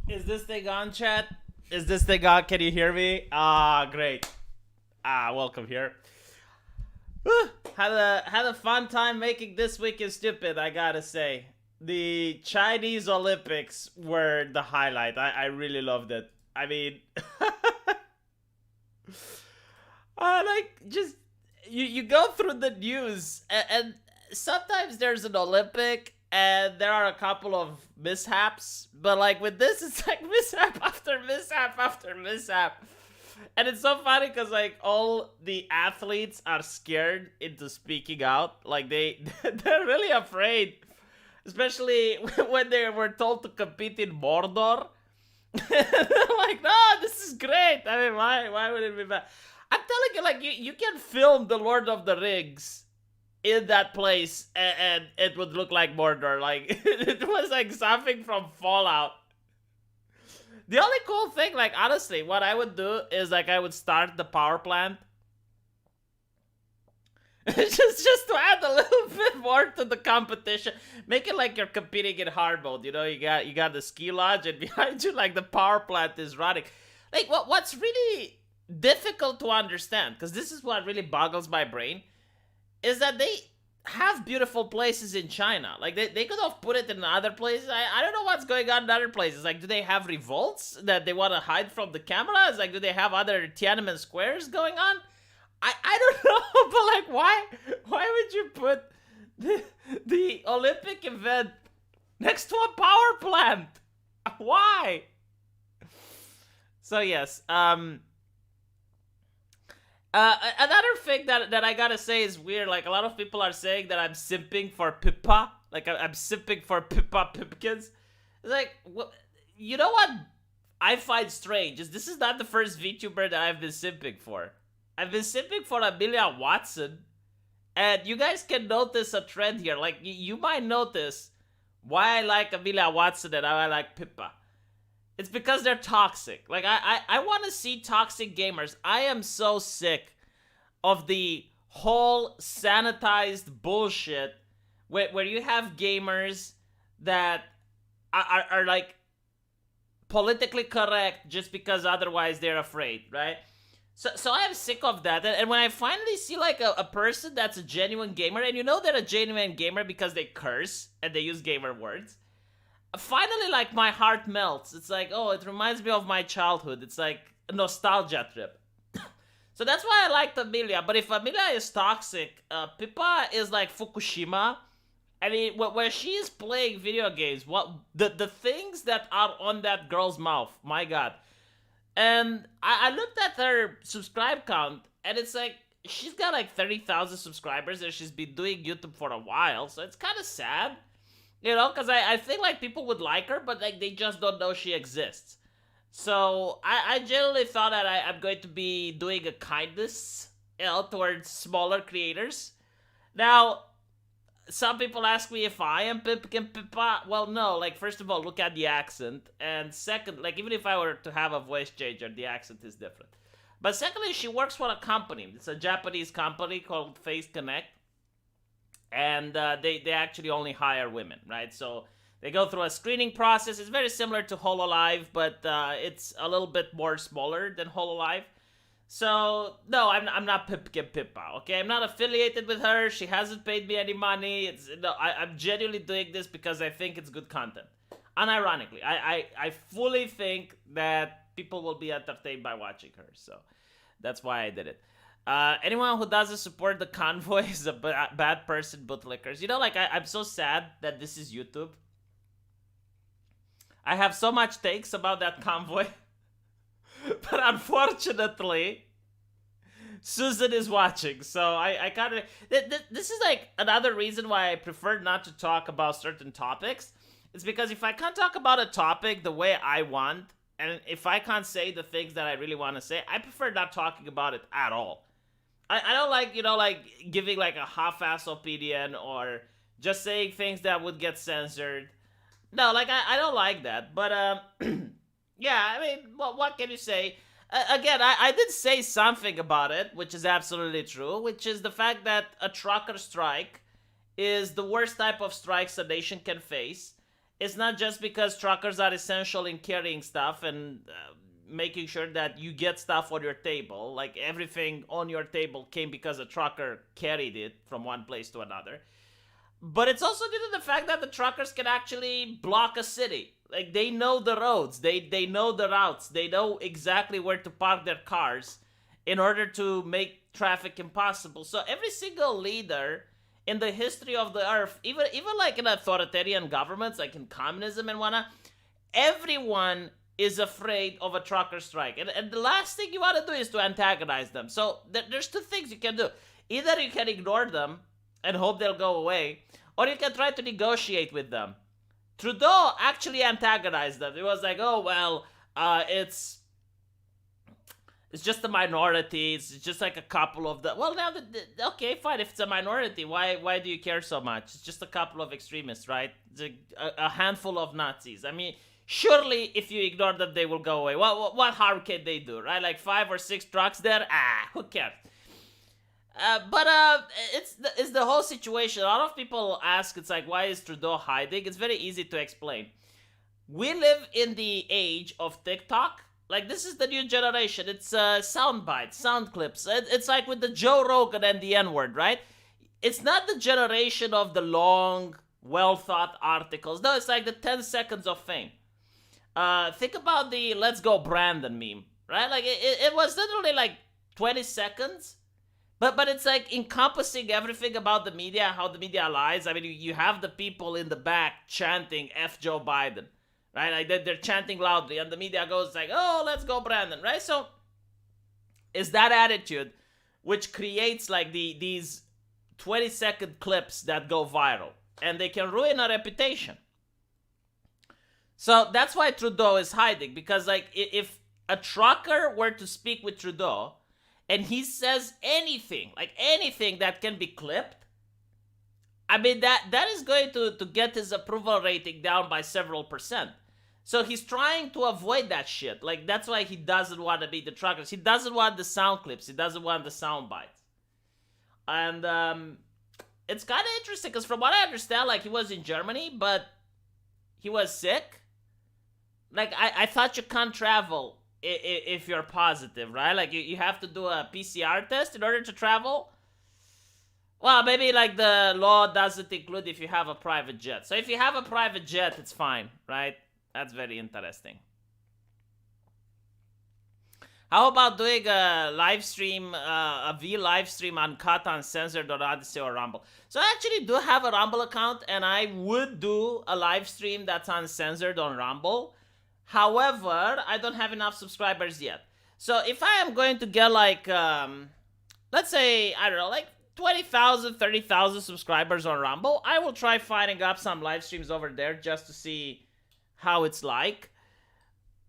Is this thing on, chat? Is this thing on? Can you hear me? Ah, great. Welcome here. Whew. Had a fun time making This Week is Stupid, I gotta say. The Chinese Olympics were the highlight. I really loved it. I mean, just you go through the news and sometimes there's an Olympic and there are a couple of mishaps, but like with this it's like mishap after mishap after mishap. And it's so funny because like all the athletes are scared into speaking out. Like they're really afraid, especially when they were told to compete in Mordor. They're like, no, this is great. I mean, why would it be bad? I'm telling you, like you can film the Lord of the Rings in that place and it would look like Mordor. Like it was like something from Fallout. The only cool thing, like honestly, what I would do is like I would start the power plant. just to add a little bit more to the competition. Make it like you're competing in hard mode. You know, you got the ski lodge and behind you like the power plant is running. Like what's really difficult to understand, because this is what really boggles my brain, is that they have beautiful places in China. Like they could have put it in other places. I don't know what's going on in other places. Like, do they have revolts that they want to hide from the cameras? Like, do they have other Tiananmen squares going on? I don't know, but like why would you put the Olympic event next to a power plant? Why? So yes, another thing that I gotta say is weird. Like a lot of people are saying that I'm simping for Pippa. Like I'm simping for Pippa Pipkins. It's like, you know what I find strange is this is not the first VTuber that I've been simping for. I've been simping for Amelia Watson, and you guys can notice a trend here. Like you might notice why I like Amelia Watson and I like Pippa. It's because they're toxic. Like, I want to see toxic gamers. I am so sick of the whole sanitized bullshit where you have gamers that are like politically correct just because otherwise they're afraid, right? So I'm sick of that. And when I finally see like a person that's a genuine gamer, and you know they're a genuine gamer because they curse and they use gamer words, finally, like, my heart melts. It's like, oh, it reminds me of my childhood. It's like a nostalgia trip. So that's why I liked Amelia. But if Amelia is toxic, Pippa is like Fukushima. I mean, where she is playing video games, what the things that are on that girl's mouth, my god. And I looked at her subscribe count, and it's like, she's got like 30,000 subscribers, and she's been doing YouTube for a while, so it's kind of sad. You know, because I think like people would like her, but like they just don't know she exists. So I generally thought that I'm going to be doing a kindness, you know, towards smaller creators. Now, some people ask me if I am Pipkin Pippa. Well, no. Like, first of all, look at the accent, and second, like even if I were to have a voice changer, the accent is different. But secondly, she works for a company. It's a Japanese company called Face Connect. And they actually only hire women, right? So they go through a screening process. It's very similar to HoloLive, but it's a little bit more smaller than HoloLive. So no, I'm not Pipkin Pippa, okay? I'm not affiliated with her. She hasn't paid me any money. I'm genuinely doing this because I think it's good content. Unironically, I fully think that people will be entertained by watching her. So that's why I did it. Anyone who doesn't support the convoy is a bad person, bootlickers. You know, like, I'm so sad that this is YouTube. I have so much takes about that convoy. But unfortunately, Susan is watching. So I kind of... This is like another reason why I prefer not to talk about certain topics. It's because if I can't talk about a topic the way I want, and if I can't say the things that I really want to say, I prefer not talking about it at all. I don't like, you know, like giving like a half-ass opinion or just saying things that would get censored. No, like I don't like that. But yeah, I mean, what can you say? Again, I did say something about it, which is absolutely true, which is the fact that a trucker strike is the worst type of strikes a nation can face. it's not just because truckers are essential in carrying stuff and making sure that you get stuff on your table. Like everything on your table came because a trucker carried it from one place to another. But it's also due to the fact that the truckers can actually block a city. Like they know the roads, they know the routes, they know exactly where to park their cars in order to make traffic impossible. So every single leader in the history of the earth, even like in authoritarian governments, like in communism and whatnot, everyone is afraid of a trucker strike. And the last thing you want to do is to antagonize them. So there's two things you can do. Either you can ignore them and hope they'll go away, or you can try to negotiate with them. Trudeau actually antagonized them. It was like, oh, well, it's just a minority. It's just like a couple of the... Well, now, okay, fine. If it's a minority, why do you care so much? It's just a couple of extremists, right? It's a handful of Nazis. I mean, surely if you ignore them, they will go away. What harm can they do, right? Like 5 or 6 trucks there? Who cares? But it's the whole situation. A lot of people ask, it's like, why is Trudeau hiding? It's very easy to explain. We live in the age of TikTok. Like, this is the new generation. It's sound bites, sound clips. It's like with the Joe Rogan and the N-word, right? It's not the generation of the long, well-thought articles. No, it's like the 10 seconds of fame. Think about the Let's Go Brandon meme, right? Like, it was literally like 20 seconds. But it's like encompassing everything about the media, how the media lies. I mean, you have the people in the back chanting F Joe Biden, right? Like they're chanting loudly, and the media goes like, oh, let's go Brandon, right? So it's that attitude which creates like these 20-second clips that go viral, and they can ruin a reputation. So that's why Trudeau is hiding, because like if a trucker were to speak with Trudeau, and he says anything, like anything that can be clipped, I mean, that is going to get his approval rating down by several percent. So he's trying to avoid that shit. Like, that's why he doesn't want to be the truckers. He doesn't want the sound clips. He doesn't want the sound bites. And it's kind of interesting, because from what I understand, like, he was in Germany, but he was sick. Like, I thought you can't travel if you're positive, right? Like, you have to do a PCR test in order to travel. Well, maybe, like, the law doesn't include if you have a private jet. So if you have a private jet, it's fine, right? That's very interesting. How about doing a live stream, a V live stream uncut, uncensored on Odyssey or Rumble? So I actually do have a Rumble account, and I would do a live stream that's uncensored on Rumble. However, I don't have enough subscribers yet. So if I am going to get like, let's say, I don't know, like 20,000, 30,000 subscribers on Rumble, I will try finding up some live streams over there just to see how it's like.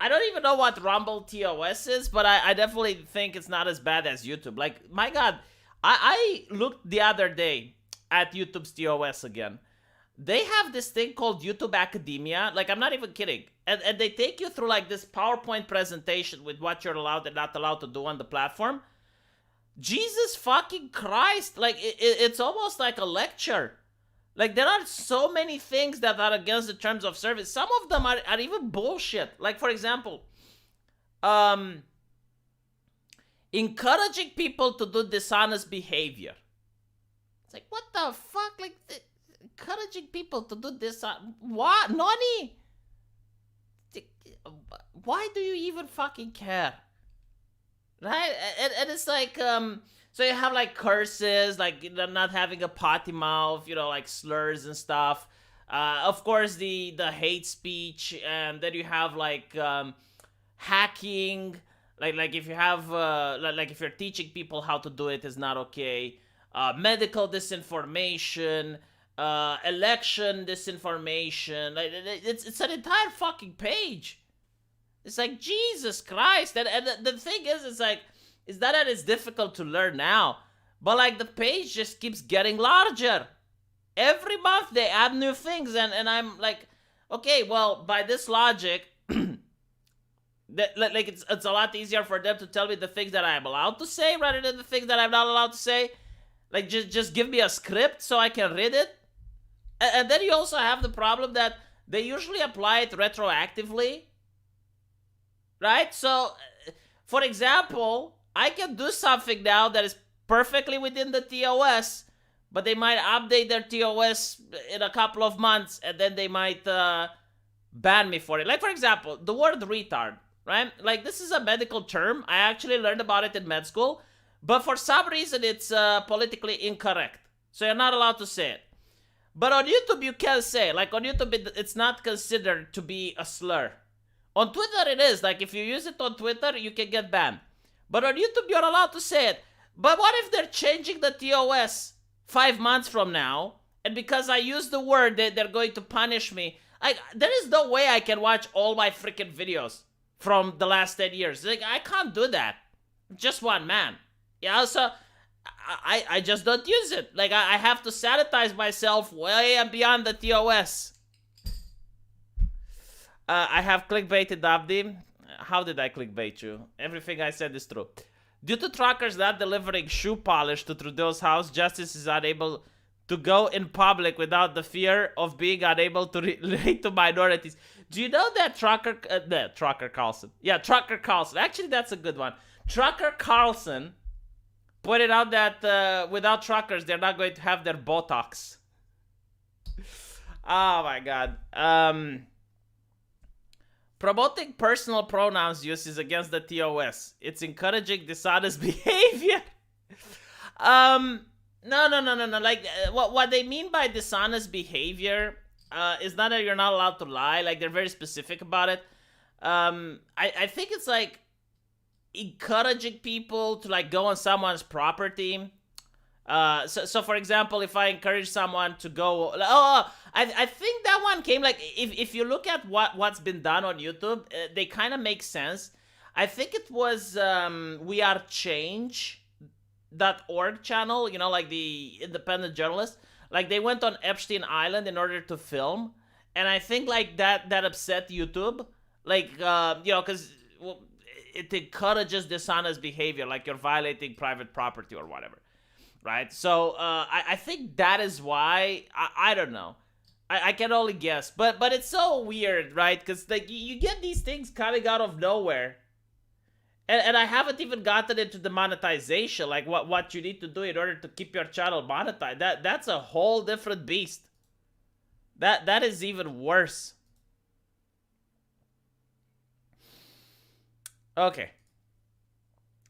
I don't even know what Rumble TOS is, but I definitely think it's not as bad as YouTube. Like, my God, I looked the other day at YouTube's TOS again. They have this thing called YouTube Academia. Like, I'm not even kidding. And they take you through, like, this PowerPoint presentation with what you're allowed and not allowed to do on the platform. Jesus fucking Christ. Like, it's almost like a lecture. Like, there are so many things that are against the terms of service. Some of them are even bullshit. Like, for example, encouraging people to do dishonest behavior. It's like, what the fuck? Like, encouraging people to do this. What? Nani? Why do you even fucking care? Right? And it's like, so you have like curses, like not having a potty mouth, you know, like slurs and stuff. Of course, the hate speech, and then you have like hacking. Like if you have like if you're teaching people how to do it is not okay. Medical disinformation, election disinformation. Like it's an entire fucking page. It's like, Jesus Christ. And the thing is, it's like, is that it's difficult to learn now, but like the page just keeps getting larger. Every month they add new things, and I'm like, okay, well, by this logic, like it's a lot easier for them to tell me the things that I'm allowed to say rather than the things that I'm not allowed to say. Like, just give me a script so I can read it. And then you also have the problem that they usually apply it retroactively, right? So, for example, I can do something now that is perfectly within the TOS, but they might update their TOS in a couple of months, and then they might ban me for it. Like, for example, the word retard, right? Like, this is a medical term. I actually learned about it in med school, but for some reason it's politically incorrect. So you're not allowed to say it. But on YouTube, you can say it. Like, on YouTube, it's not considered to be a slur. On Twitter, it is. Like, if you use it on Twitter, you can get banned. But on YouTube, you're allowed to say it. But what if they're changing the TOS 5 months from now, and because I use the word, they're going to punish me? There is no way I can watch all my freaking videos from the last 10 years. Like, I can't do that. Just one man. Yeah, so I just don't use it. Like, I have to sanitize myself way and beyond the TOS. I have clickbaited Abdi. How did I clickbait you? Everything I said is true. Due to truckers not delivering shoe polish to Trudeau's house, Justice is unable to go in public without the fear of being unable to relate to minorities. Do you know that Trucker Carlson? Yeah, Trucker Carlson. Actually, that's a good one. Trucker Carlson pointed out that without truckers, they're not going to have their Botox. Oh my god. Promoting personal pronouns use is against the TOS. It's encouraging dishonest behavior. No. Like, what they mean by dishonest behavior is not that you're not allowed to lie. Like, they're very specific about it. I think it's like encouraging people to like go on someone's property. So for example, if I encourage someone to go, I think that one came like if you look at what's been done on YouTube, they kind of make sense. I think it was wearechange.org channel, you know, like the independent journalist. Like, they went on Epstein Island in order to film, and I think like that upset YouTube, like you know, because it encourages dishonest behavior, like you're violating private property or whatever. Right? So, I think that is why, I don't know. I can only guess. But it's so weird, right? Because, like, you get these things coming out of nowhere. And I haven't even gotten into the monetization, like what you need to do in order to keep your channel monetized. That's a whole different beast. That is even worse. Okay.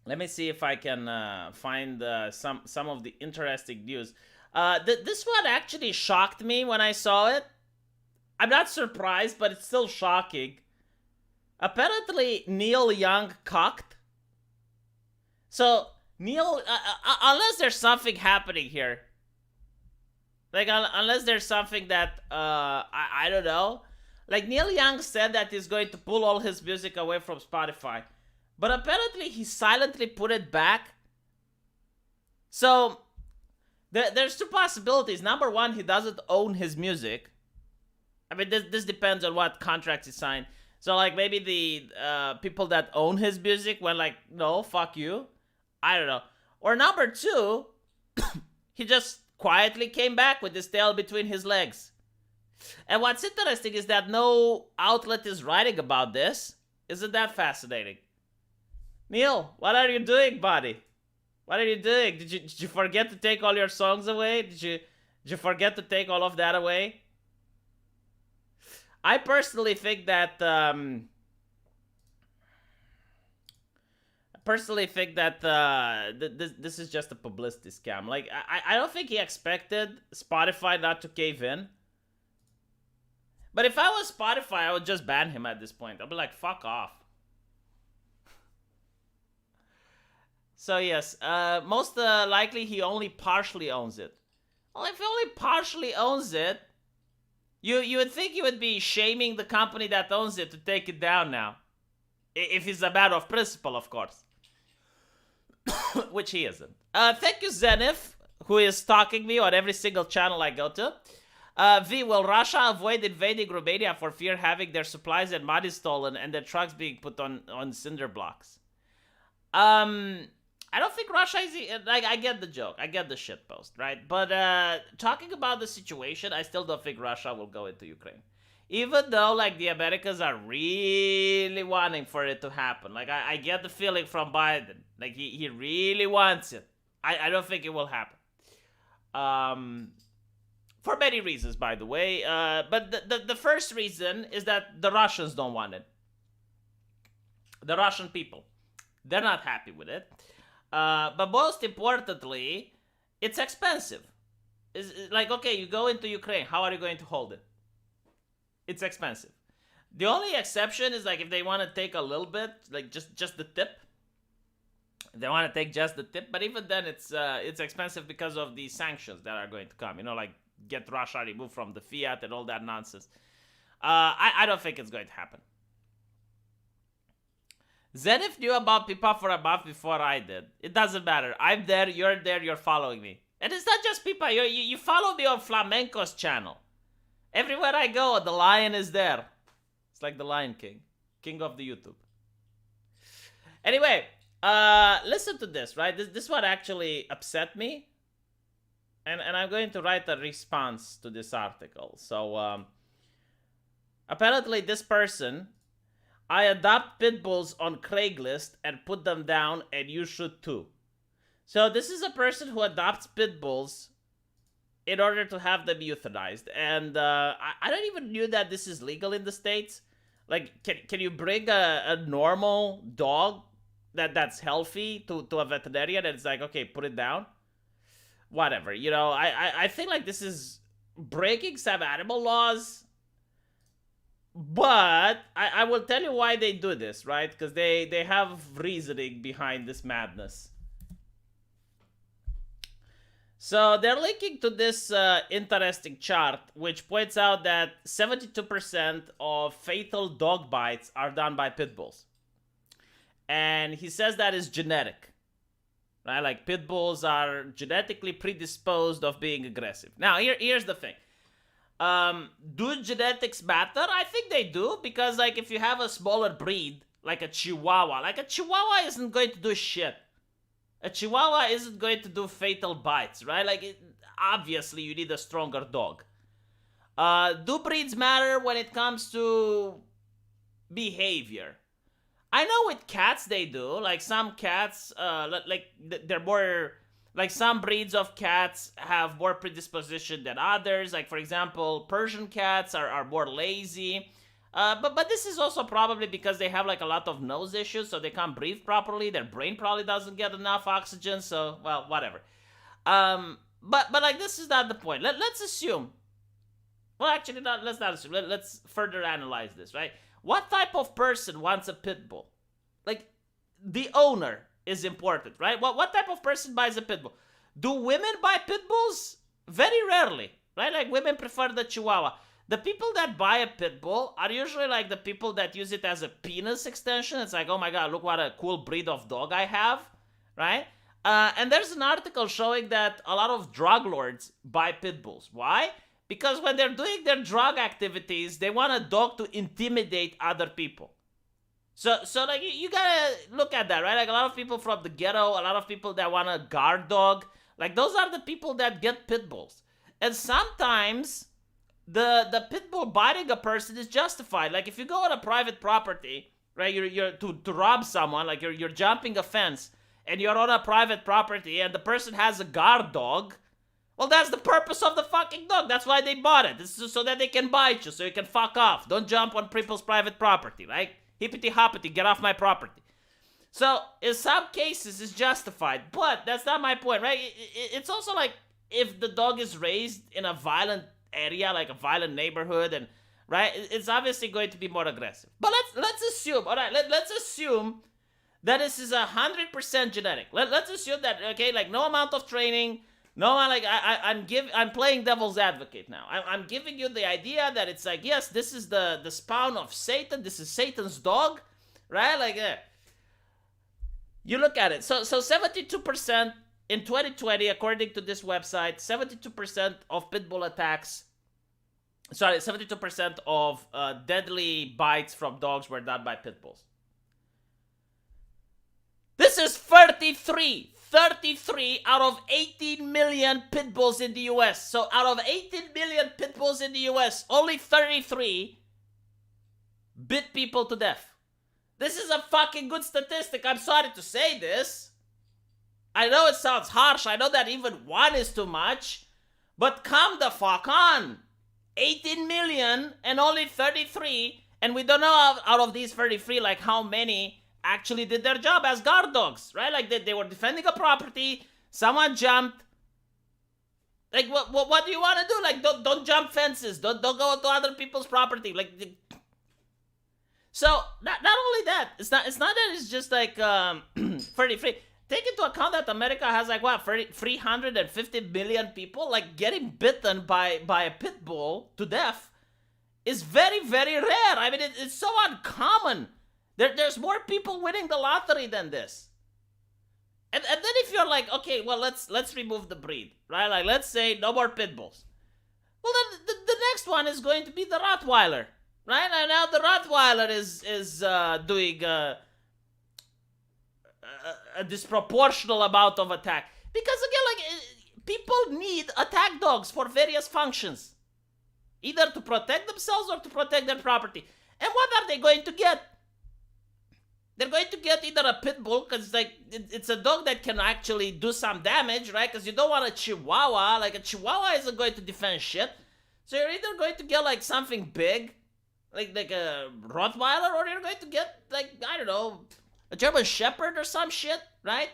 Let me see if I can find some of the interesting news. This one actually shocked me when I saw it. I'm not surprised, but it's still shocking. Apparently, Neil Young cocked. So, Neil, unless there's something happening here. Like, unless there's something that, I don't know. Like, Neil Young said that he's going to pull all his music away from Spotify. But apparently he silently put it back. So, there's two possibilities. Number one, he doesn't own his music. I mean, this depends on what contracts he signed. So, like, maybe the people that own his music went like, no, fuck you. I don't know. Or number two, he just quietly came back with his tail between his legs. And what's interesting is that no outlet is writing about this. Isn't that fascinating? Neil, what are you doing, buddy? What are you doing? Did you forget to take all your songs away? Did you forget to take all of that away? I personally think that this is just a publicity scam. Like, I don't think he expected Spotify not to cave in. But if I was Spotify, I would just ban him at this point. I'd be like, fuck off. So yes, most likely he only partially owns it. Well, if he only partially owns it, you would think he would be shaming the company that owns it to take it down now. If it's a matter of principle, of course. Which he isn't. Thank you, Zenith, who is stalking me on every single channel I go to. Will Russia avoid invading Romania for fear having their supplies and money stolen and their trucks being put on cinder blocks? I don't think Russia is... Like, I get the joke. I get the shitpost, right? But talking about the situation, I still don't think Russia will go into Ukraine. Even though, like, the Americans are really wanting for it to happen. Like, I get the feeling from Biden. Like, he really wants it. I don't think it will happen. For many reasons, by the way. But the first reason is that the Russians don't want it. The Russian people. They're not happy with it. But most importantly, it's expensive. It's like, okay, you go into Ukraine. How are you going to hold it? It's expensive. The only exception is, like, if they want to take a little bit, like just the tip. They want to take just the tip, but even then, it's expensive because of the sanctions that are going to come. You know, like get Russia removed from the fiat and all that nonsense. I don't think it's going to happen. Zenith knew about Pipa for a month before I did. It doesn't matter. I'm there, you're following me. And it's not just Pipa. You follow me on Flamenco's channel. Everywhere I go, the lion is there. It's like the Lion King. King of the YouTube. Anyway, listen to this, right? This one actually upset me. And I'm going to write a response to this article. So, apparently this person... I adopt pit bulls on Craigslist and put them down, and you should too. So this is a person who adopts pit bulls in order to have them euthanized. And I don't even knew that this is legal in the States. Like, can you bring a normal dog that's healthy to a veterinarian and it's like, okay, put it down? Whatever, you know, I think like this is breaking some animal laws. But I will tell you why they do this, right? Because they have reasoning behind this madness. So they're linking to this interesting chart, which points out that 72% of fatal dog bites are done by pit bulls. And he says that is genetic, right? Like pit bulls are genetically predisposed of being aggressive. Now, here's the thing. Do genetics matter? I think they do, because like if you have a smaller breed, like a Chihuahua isn't going to do shit. A Chihuahua isn't going to do fatal bites, right? Like, obviously you need a stronger dog. Do breeds matter when it comes to behavior? I know with cats they do. Like some cats, like they're more... Like some breeds of cats have more predisposition than others. Like for example, Persian cats are more lazy. But this is also probably because they have like a lot of nose issues, so they can't breathe properly. Their brain probably doesn't get enough oxygen. So well, whatever. But like this is not the point. Let's assume. Well, actually, let's not assume. Let's further analyze this, right? What type of person wants a pit bull? Like the owner is important, right? What type of person buys a pit bull? Do women buy pit bulls? Very rarely, right? Like women prefer the Chihuahua. The people that buy a pit bull are usually like the people that use it as a penis extension. It's like, oh my god, look what a cool breed of dog I have, right? And there's an article showing that a lot of drug lords buy pit bulls. Why? Because when they're doing their drug activities, they want a dog to intimidate other people. So like, you gotta look at that, right? Like, a lot of people from the ghetto, a lot of people that want a guard dog, like, those are the people that get pit bulls. And sometimes, the pit bull biting a person is justified. Like, if you go on a private property, right, you're to rob someone, like, you're jumping a fence, and you're on a private property, and the person has a guard dog, well, that's the purpose of the fucking dog. That's why they bought it. This is so that they can bite you, so you can fuck off. Don't jump on people's private property, right? Hippity hoppity, get off my property. So, in some cases, it's justified. But that's not my point, right? It's also like, if the dog is raised in a violent area, like a violent neighborhood, and right, it's obviously going to be more aggressive. But let's assume, all right, let's assume that this is 100% genetic. Let's assume that, okay, like no amount of training, no, like I'm playing devil's advocate now. I'm giving you the idea that it's like, yes, this is the spawn of Satan. This is Satan's dog, right? Like, you look at it. So 72% in 2020, according to this website, 72% of pit bull attacks. Sorry, 72% of deadly bites from dogs were done by pit bulls. This is 33 out of 18 million pit bulls in the US. So out of 18 million pit bulls in the US, only 33 bit people to death. This is a fucking good statistic. I'm sorry to say this. I know it sounds harsh. I know that even 1 is too much. But come the fuck on. 18 million and only 33. And we don't know out of these 33, like how many actually did their job as guard dogs, right? Like they were defending a property. Someone jumped. Like what do you want to do? Like don't jump fences. Don't go to other people's property. Like so not only that, it's not that it's just like 33. Take into account that America has like what 350 million people. Like getting bitten by a pit bull to death is very, very rare. I mean it's so uncommon. There's more people winning the lottery than this. And then if you're like, okay, well let's remove the breed, right? Like let's say no more pit bulls. Well then the next one is going to be the Rottweiler, right? And now the Rottweiler is doing a disproportional amount of attack because again, like people need attack dogs for various functions, either to protect themselves or to protect their property. And what are they going to get? They're going to get either a pit bull, because like it's a dog that can actually do some damage, right? Because you don't want a Chihuahua. Like a Chihuahua isn't going to defend shit. So you're either going to get like something big, like a Rottweiler, or you're going to get like, I don't know, a German Shepherd or some shit, right?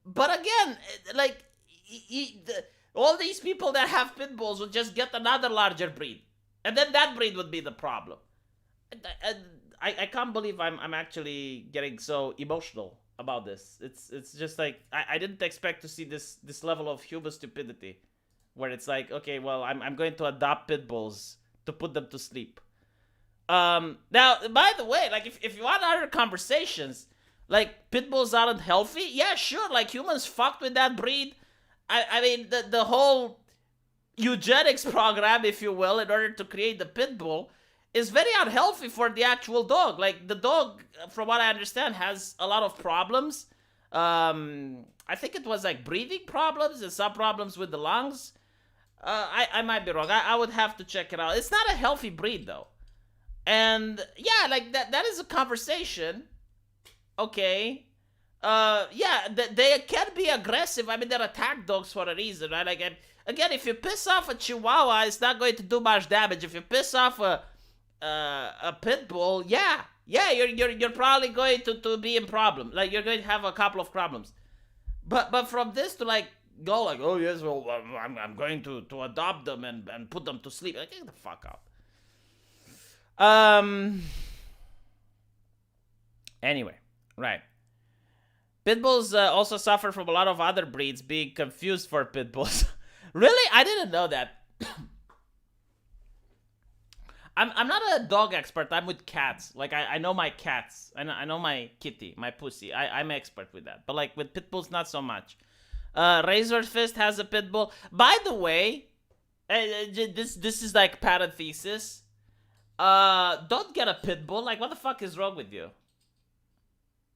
But again, like all these people that have pit bulls would just get another larger breed, and then that breed would be the problem. I can't believe I'm actually getting so emotional about this. It's just like I didn't expect to see this level of human stupidity, where it's like, okay, well I'm going to adopt pit bulls to put them to sleep. Now, by the way, like if you want other conversations, like pit bulls aren't healthy. Yeah, sure. Like humans fucked with that breed. I mean the whole eugenics program, if you will, in order to create the pit bull, is very unhealthy for the actual dog. Like the dog, from what I understand, has a lot of problems. I think it was like breathing problems and some problems with the lungs. I might be wrong. I would have to check it out. It's not a healthy breed though. And yeah, like that is a conversation. Okay. Yeah, they can be aggressive. I mean, they're attack dogs for a reason, right? Like, again, if you piss off a Chihuahua, it's not going to do much damage. If you piss off a pit bull, yeah, you're probably going to be in problem. Like you're going to have a couple of problems. But from this to like go like, oh yes, well I'm going to adopt them and put them to sleep. Like, get the fuck out. Anyway, right. Pit bulls also suffer from a lot of other breeds being confused for pit bulls. Really? I didn't know that. I'm not a dog expert. I'm with cats. Like I know my cats. I know my kitty, my pussy. I'm expert with that. But like with pit bulls, not so much. Razor Fist has a pit bull. By the way, this is like parenthesis. Don't get a pit bull. Like what the fuck is wrong with you?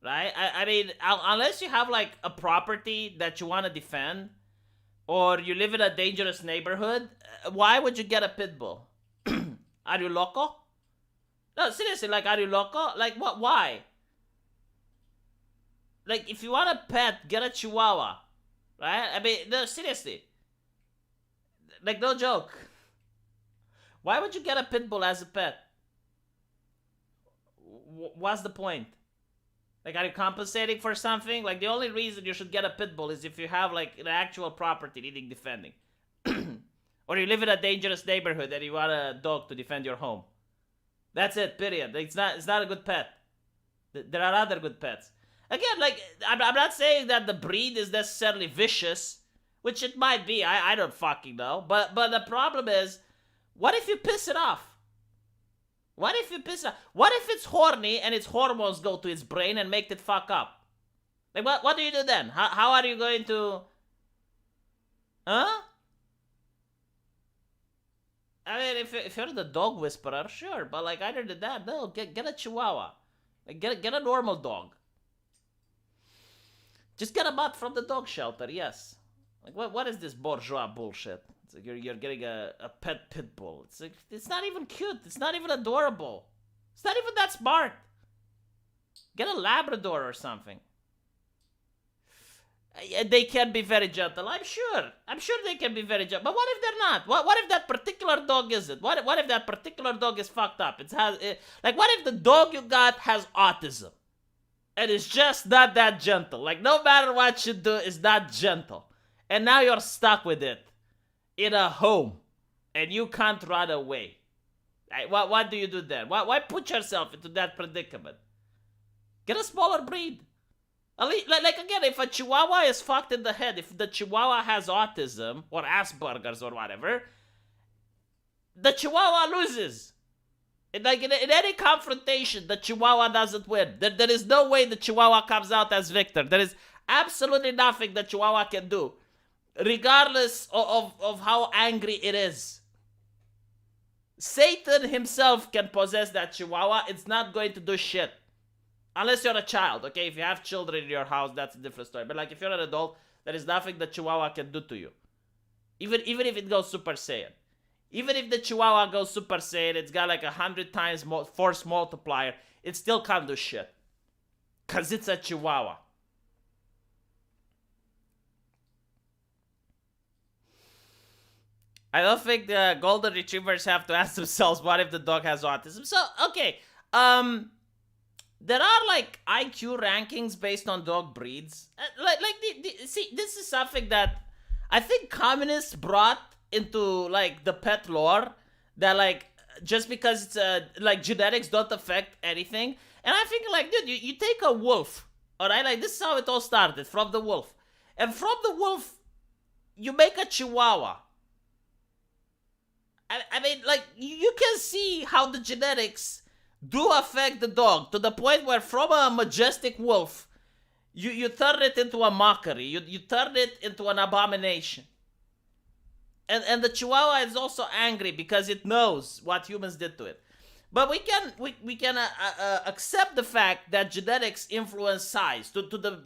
Right? I mean, unless you have like a property that you want to defend, or you live in a dangerous neighborhood, why would you get a pit bull? Are you loco? No, seriously, like, are you loco? Like, what? Why? Like, if you want a pet, get a Chihuahua, right? I mean, no, seriously. Like, no joke. Why would you get a pit bull as a pet? What's the point? Like, are you compensating for something? Like, the only reason you should get a pit bull is if you have, like, an actual property needing defending. Or you live in a dangerous neighborhood and you want a dog to defend your home. That's it, period. It's not a good pet. There are other good pets. Again, like, I'm not saying that the breed is necessarily vicious, which it might be. I don't fucking know. But the problem is, what if you piss it off? What if you piss it off? What if it's horny and its hormones go to its brain and make it fuck up? Like, what do you do then? How are you going to... Huh? I mean, if you're the dog whisperer, sure. But, like, other than that, no. Get a Chihuahua. Like, get a normal dog. Just get a mutt from the dog shelter, yes. Like, what is this bourgeois bullshit? It's like you're getting a pet pit bull. It's like, it's not even cute. It's not even adorable. It's not even that smart. Get a Labrador or something. They can be very gentle. I'm sure. I'm sure they can be very gentle. But what if they're not? What if that particular dog isn't? What if that particular dog is fucked up? Like, what if the dog you got has autism? And it's just not that gentle. Like, no matter what you do, it's not gentle. And now you're stuck with it in a home. And you can't run away. What do you do then? Why put yourself into that predicament? Get a smaller breed. Like again, if a Chihuahua is fucked in the head, if the Chihuahua has autism or Asperger's or whatever, the Chihuahua loses. Like in any confrontation, the Chihuahua doesn't win. There is no way the Chihuahua comes out as victor. There is absolutely nothing the Chihuahua can do, regardless of how angry it is. Satan himself can possess that Chihuahua. It's not going to do shit. Unless you're a child, okay? If you have children in your house, that's a different story. But like if you're an adult, there is nothing the Chihuahua can do to you. Even if it goes Super Saiyan. Even if the Chihuahua goes Super Saiyan, it's got like 100 times more force multiplier, it still can't do shit. Because it's a Chihuahua. I don't think the golden retrievers have to ask themselves, what if the dog has autism? So, okay. There are like IQ rankings based on dog breeds. See, this is something that I think communists brought into like the pet lore. That like just because it's like genetics don't affect anything. And I think like, dude, you take a wolf, all right? Like this is how it all started, from the wolf, and from the wolf, you make a Chihuahua. I mean, like you can see how the genetics do affect the dog to the point where from a majestic wolf, you turn it into a mockery. You turn it into an abomination. And the Chihuahua is also angry because it knows what humans did to it. But we can accept the fact that genetics influence size to the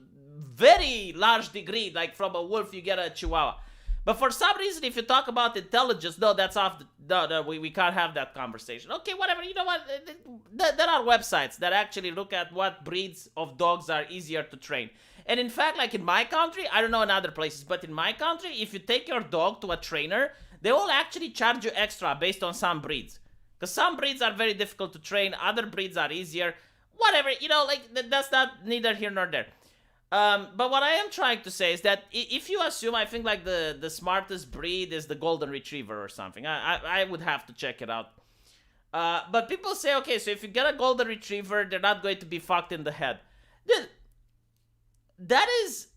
very large degree. Like from a wolf, you get a Chihuahua. But for some reason, if you talk about intelligence, no, that's off. No, we can't have that conversation. Okay, whatever. You know what? There are websites that actually look at what breeds of dogs are easier to train. And in fact, like in my country, I don't know in other places, but in my country, if you take your dog to a trainer, they will actually charge you extra based on some breeds. Because some breeds are very difficult to train, other breeds are easier. Whatever, you know, like that's not neither here nor there. But what I am trying to say is that if you assume, I think like the smartest breed is the golden retriever or something. I would have to check it out. But people say, okay, so if you get a golden retriever, they're not going to be fucked in the head. That is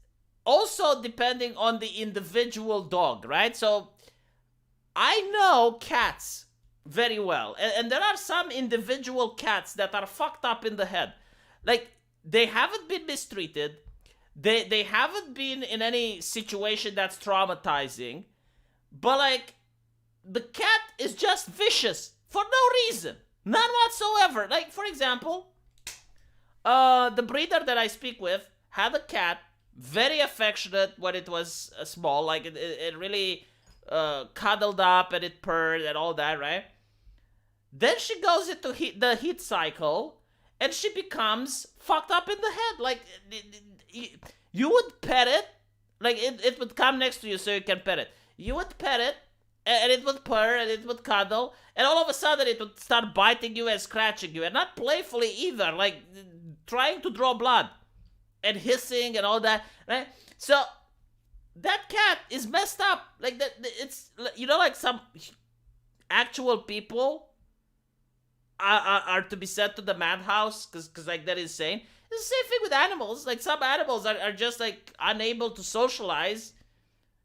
also depending on the individual dog, right? So I know cats very well. And there are some individual cats that are fucked up in the head. Like, they haven't been mistreated. They haven't been in any situation that's traumatizing, but like the cat is just vicious for no reason, none whatsoever. Like for example, the breeder that I speak with had a cat, very affectionate when it was small, like it really cuddled up and it purred and all that, right? Then she goes into the heat cycle and she becomes fucked up in the head. Like you would pet it, like it would come next to you so you can pet it. You would pet it, and it would purr, and it would cuddle, and all of a sudden it would start biting you and scratching you, and not playfully either, like trying to draw blood, and hissing and all that, right? So that cat is messed up. Like that, it's, you know, like some actual people are to be sent to the madhouse because like that is insane. It's the same thing with animals. Like some animals are just like unable to socialize.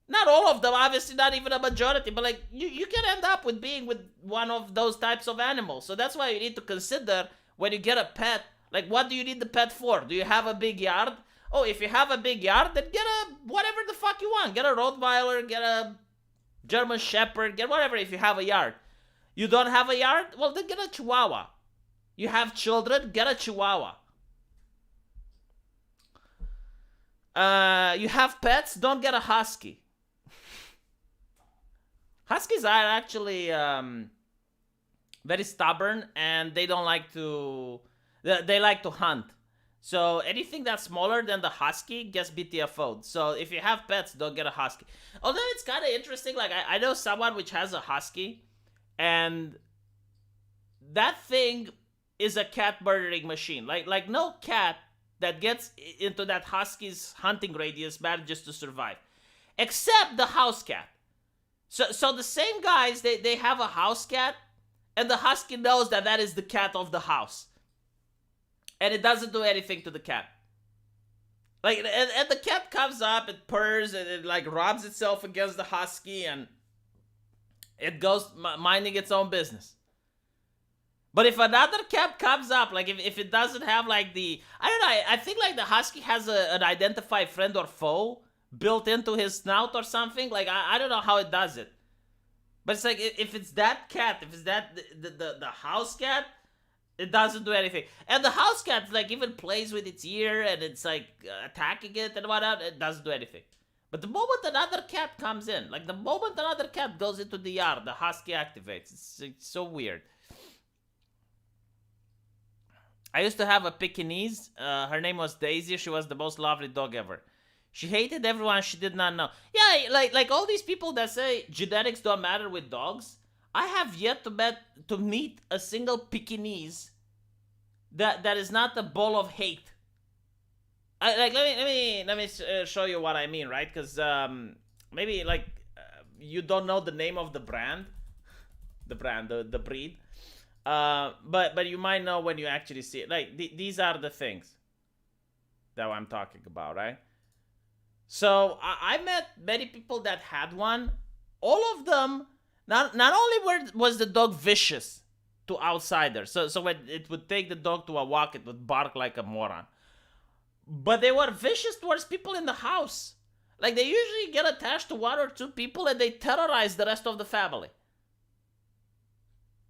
Not all of them, obviously, not even a majority, but like you can end up with being with one of those types of animals. So that's why you need to consider when you get a pet, like what do you need the pet for? Do you have a big yard? Oh, if you have a big yard, then get a whatever the fuck you want. Get a Rottweiler, get a German Shepherd, get whatever if you have a yard. You don't have a yard? Well, then get a Chihuahua. You have children? Get a Chihuahua. You have pets? Don't get a Husky. Huskies are actually very stubborn, and they don't like to. They like to hunt. So anything that's smaller than the husky gets BTFO'd. So if you have pets, don't get a husky. Although it's kind of interesting. Like I know someone which has a husky, and that thing is a cat murdering machine. Like no cat that gets into that husky's hunting radius manages to survive, except the house cat. So the same guys, they have a house cat, and the husky knows that that is the cat of the house, and it doesn't do anything to the cat. Like, and the cat comes up, it purrs, and it like rubs itself against the husky, and it goes minding its own business. But if another cat comes up, like if it doesn't have like I don't know, I think like the husky has an identified friend or foe built into his snout or something. Like I don't know how it does it. But it's like if it's that cat, if it's that the house cat, it doesn't do anything. And the house cat like even plays with its ear and it's like attacking it and whatnot, it doesn't do anything. But the moment another cat comes in, like the moment another cat goes into the yard, the husky activates. It's so weird. I used to have a Pekingese. Her name was Daisy. She was the most lovely dog ever. She hated everyone she did not know. Yeah, like all these people that say genetics don't matter with dogs. I have yet to meet a single Pekingese that is not a ball of hate. Let me show you what I mean, right? Because maybe like you don't know the name of the brand, the breed. But you might know when you actually see it. Like these are the things that I'm talking about, right? So I met many people that had one. All of them, not only was the dog vicious to outsiders, so when it would take the dog to a walk, it would bark like a moron. But they were vicious towards people in the house. Like they usually get attached to one or two people and they terrorize the rest of the family.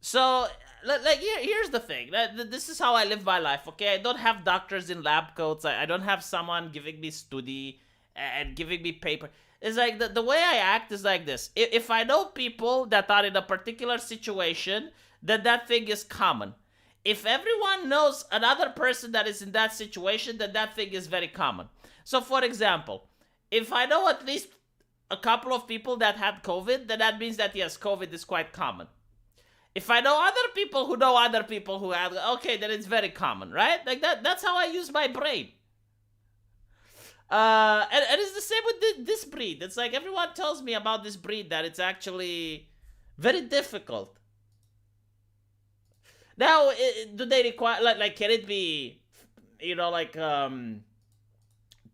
So, like, here's the thing. This is how I live my life, okay? I don't have doctors in lab coats. I don't have someone giving me study and giving me paper. It's like, the way I act is like this. If I know people that are in a particular situation, then that thing is common. If everyone knows another person that is in that situation, then that thing is very common. So, for example, if I know at least a couple of people that had COVID, then that means that, yes, COVID is quite common. If I know other people who know other people who have, okay, then it's very common, right? Like that's how I use my brain. And it's the same with this breed. It's like everyone tells me about this breed that it's actually very difficult. Now, do they require, like can it be,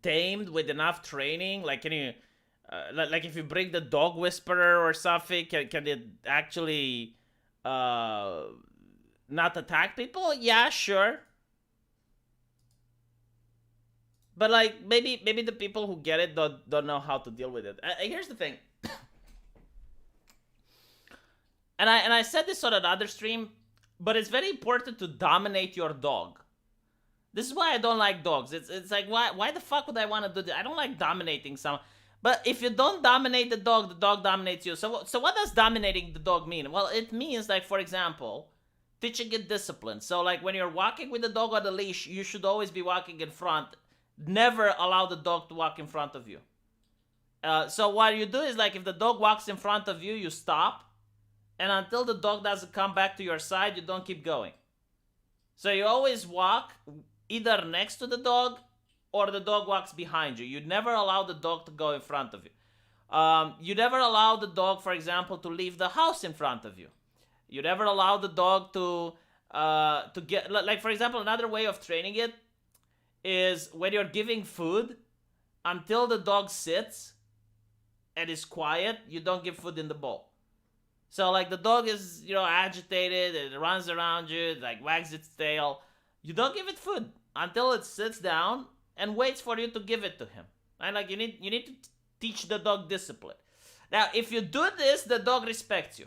tamed with enough training? Like, can you, like if you bring the dog whisperer or something, can it actually not attack people? Yeah, sure. But like maybe the people who get it don't know how to deal with it. Here's the thing. and I said this on another stream, but it's very important to dominate your dog. This is why I don't like dogs. It's like why the fuck would I want to do this? I don't like dominating someone. But if you don't dominate the dog dominates you. So what does dominating the dog mean? Well, it means, like, for example, teaching it discipline. So, like, when you're walking with the dog on the leash, you should always be walking in front. Never allow the dog to walk in front of you. So what you do is, like, if the dog walks in front of you, you stop. And until the dog doesn't come back to your side, you don't keep going. So you always walk either next to the dog or the dog walks behind you. You never allow the dog to go in front of you. You never allow the dog, for example, to leave the house in front of you. You never allow the dog to get, like, for example, another way of training it is when you're giving food, until the dog sits and is quiet, you don't give food in the bowl. So, like, the dog is, agitated, it runs around you, it, like, wags its tail. You don't give it food until it sits down and waits for you to give it to him. And like you need to teach the dog discipline. Now, if you do this, the dog respects you.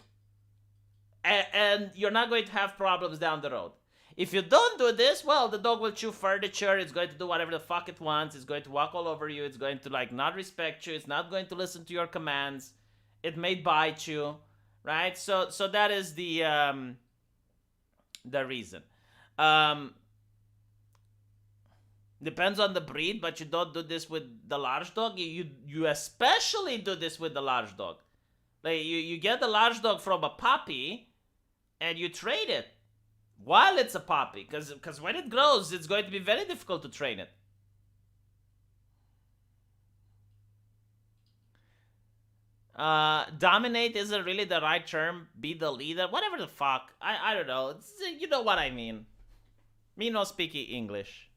And you're not going to have problems down the road. If you don't do this, well, the dog will chew furniture, it's going to do whatever the fuck it wants, it's going to walk all over you, it's going to, like, not respect you, it's not going to listen to your commands, it may bite you. right? So that is the reason. Um, Depends on the breed, but you don't do this with the large dog. You especially do this with the large dog. Like you get the large dog from a puppy, and you train it while it's a puppy, because when it grows, it's going to be very difficult to train it. Dominate isn't really the right term. Be the leader, whatever the fuck. I don't know. You know what I mean. Me no speaking English.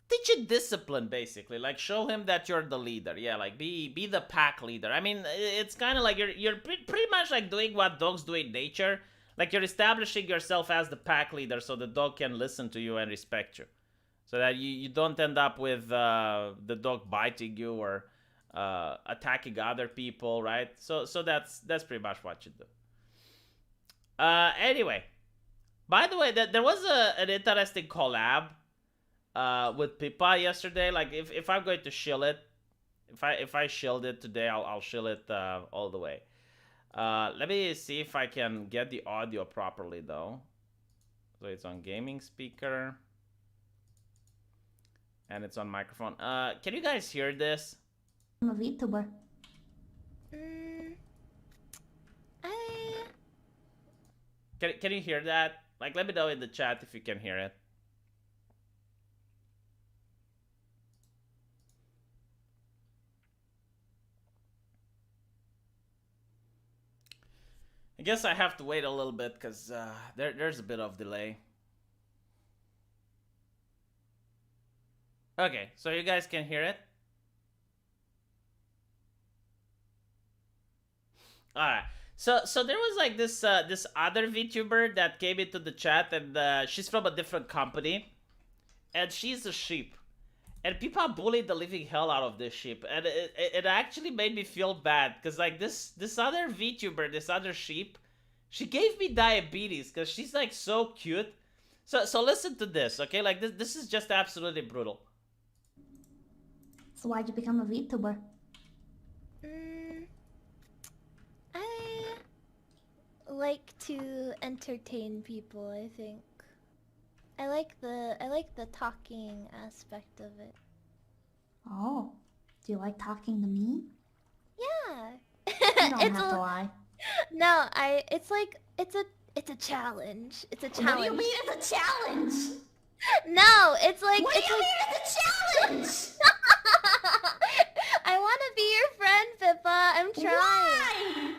Teach it discipline, basically. Like, show him that you're the leader. Yeah, like be the pack leader. I mean, it's kind of like you're pretty much like doing what dogs do in nature. Like, you're establishing yourself as the pack leader so the dog can listen to you and respect you, so that you don't end up with the dog biting you or attacking other people, right? So that's pretty much what you do. Anyway, by the way, there was an interesting collab with Pippa yesterday. Like, if I'm going to shill it, if I shield it today, I'll shill it all the way. Let me see if I can get the audio properly though. So it's on gaming speaker, and it's on microphone. Can you guys hear this? I'm a VTuber. Can you hear that? Like, let me know in the chat if you can hear it. I guess I have to wait a little bit because there's a bit of delay. Okay, so you guys can hear it? Alright. So there was like this other VTuber that came into the chat, and she's from a different company, and she's a sheep. And people bullied the living hell out of this sheep, and it actually made me feel bad, because like this other VTuber, this other sheep, she gave me diabetes because she's like so cute. So listen to this, okay? Like this is just absolutely brutal. So why'd you become a VTuber? I like to entertain people, I think. I like the talking aspect of it. Oh, do you like talking to me? Yeah. You don't have to lie. No, it's a challenge. It's a challenge. What do you mean it's a challenge? No, it's like What do you mean it's a challenge? I want to be your friend, Pippa. I'm trying. Why?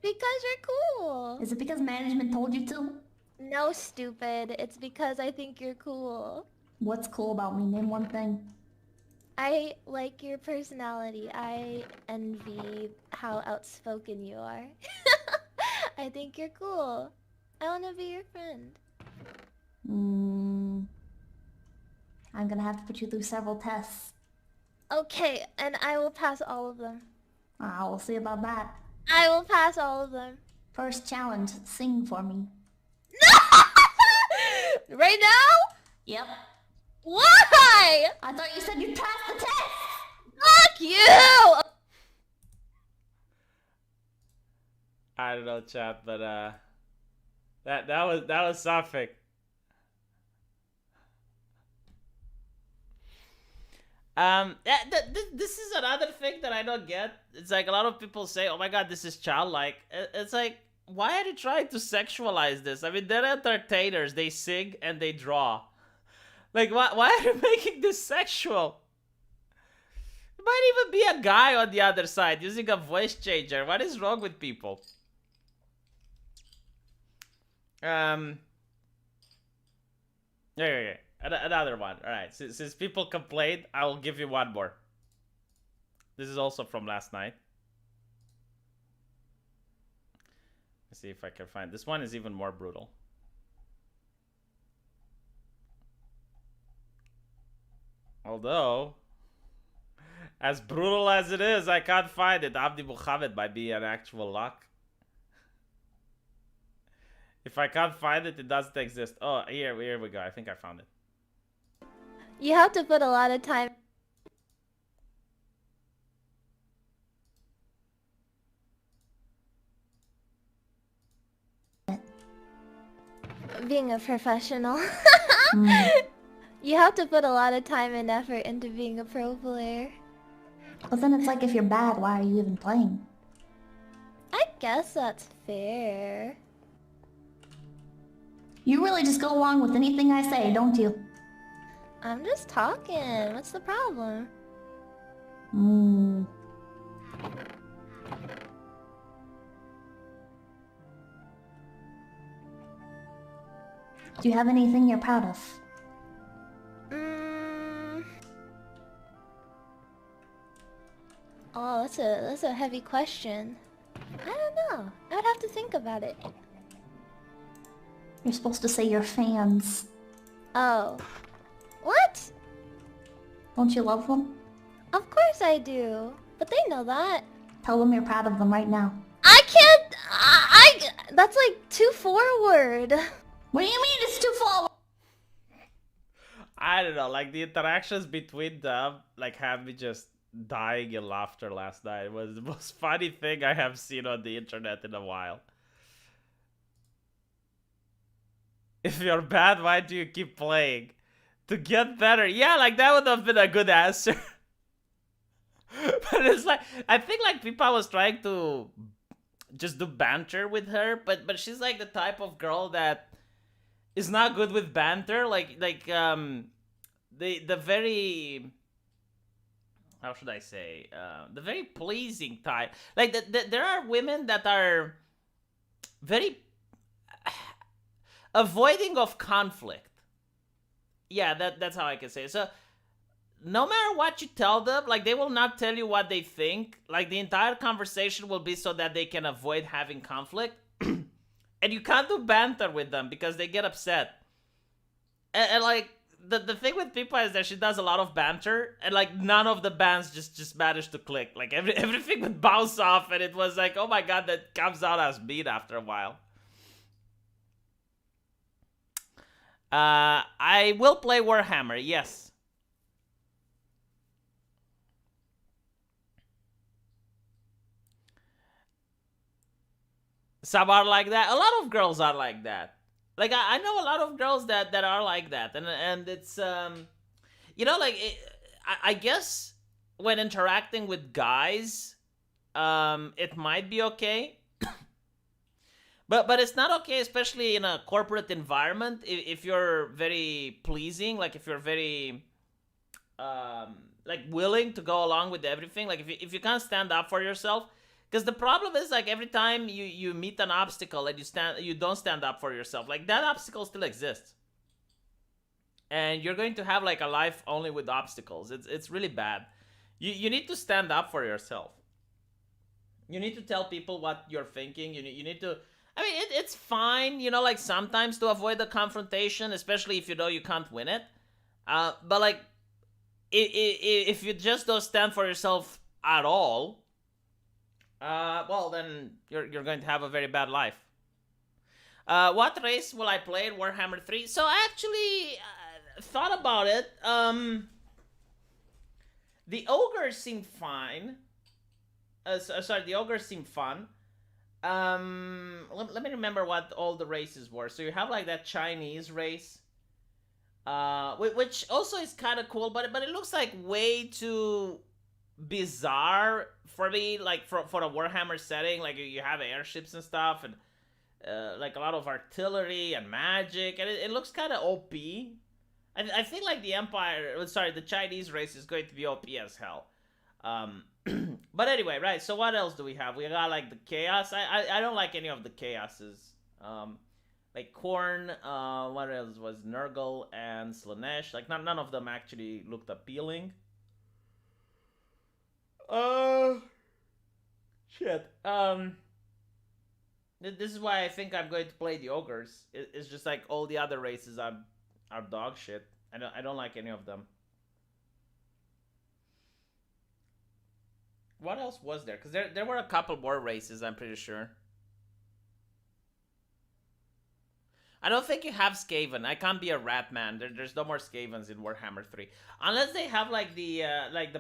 Because you're cool. Is it because management told you to? No, stupid. It's because I think you're cool. What's cool about me? Name one thing. I like your personality. I envy how outspoken you are. I think you're cool. I want to be your friend. I'm gonna have to put you through several tests. Okay, and I will pass all of them. We'll see about that. I will pass all of them. First challenge, sing for me. Right now? Yep. Why? I thought you said you'd pass the test! Fuck you! I don't know, chat, but that was something. This is another thing that I don't get. It's like a lot of people say, "Oh my god, this is childlike." It's like, why are you trying to sexualize this? I mean, they're entertainers. They sing and they draw. Like, why are you making this sexual? It might even be a guy on the other side using a voice changer. What is wrong with people? Yeah. Another one. Alright, since people complained, I will give you one more. This is also from last night. Let's see if I can find. This one is even more brutal. Although, as brutal as it is, I can't find it. Abdi Muhammad might be an actual lock. If I can't find it, it doesn't exist. Oh, here we go. I think I found it. You have to put a lot of time being a professional. You have to put a lot of time and effort into being a pro player. But then it's like, if you're bad, why are you even playing? I guess that's fair. You really just go along with anything I say, don't you? I'm just talking. What's the problem? Hmm. Do you have anything you're proud of? Oh, that's a heavy question. I don't know. I would have to think about it. You're supposed to say your fans. Oh. What? Don't you love them? Of course I do. But they know that. Tell them you're proud of them right now. I can't... that's like too forward. What do you mean it's too forward? I don't know, like the interactions between them, like, have me just dying in laughter last night. It was the most funny thing I have seen on the internet in a while. If you're bad, why do you keep playing? To get better. Yeah, like that would have been a good answer. But it's like, I think like Pipa was trying to just do banter with her, but she's like the type of girl that is not good with banter. The very, how should I say, the very pleasing type. Like there are women that are very avoiding of conflict. Yeah, that's how I can say it. So no matter what you tell them, like, they will not tell you what they think. Like, the entire conversation will be so that they can avoid having conflict. And you can't do banter with them because they get upset. And like, the thing with Pipa is that she does a lot of banter, and like none of the bands just managed to click. Like everything would bounce off, and it was like, oh my god, that comes out as mean after a while. I will play Warhammer, yes. Some are like that. A lot of girls are like that. Like, I know a lot of girls that are like that, and it's you know, like I guess when interacting with guys, it might be okay. But it's not okay, especially in a corporate environment. If you're very pleasing, like if you're very like willing to go along with everything, like if you can't stand up for yourself, because the problem is, like, every time you meet an obstacle and you don't stand up for yourself, like that obstacle still exists, and you're going to have like a life only with obstacles. It's really bad. You need to stand up for yourself. You need to tell people what you're thinking. You need to. I mean, it's fine, you know, like sometimes to avoid the confrontation, especially if you know you can't win it. But like, if you just don't stand for yourself at all, well, then you're going to have a very bad life. What race will I play in Warhammer 3? So I actually thought about it. The ogres seem fine. Sorry, the ogres seem fun. Let me remember what all the races were. So you have like that Chinese race, which also is kind of cool, but it looks like way too bizarre for me, like for a Warhammer setting. Like, you have airships and stuff, and like a lot of artillery and magic, and it looks kind of OP. I think like the Chinese race is going to be OP as hell. But anyway, right, so what else do we have? We got like the chaos. I don't like any of the chaoses. Like Korn, what else was Nurgle and Slanesh? Like none of them actually looked appealing. Shit. This is why I think I'm going to play the ogres. It's just like all the other races are dog shit. I don't like any of them. What else was there? Because there were a couple more races, I'm pretty sure. I don't think you have Skaven. I can't be a rat man. There's no more Skavens in Warhammer 3. Unless they have like the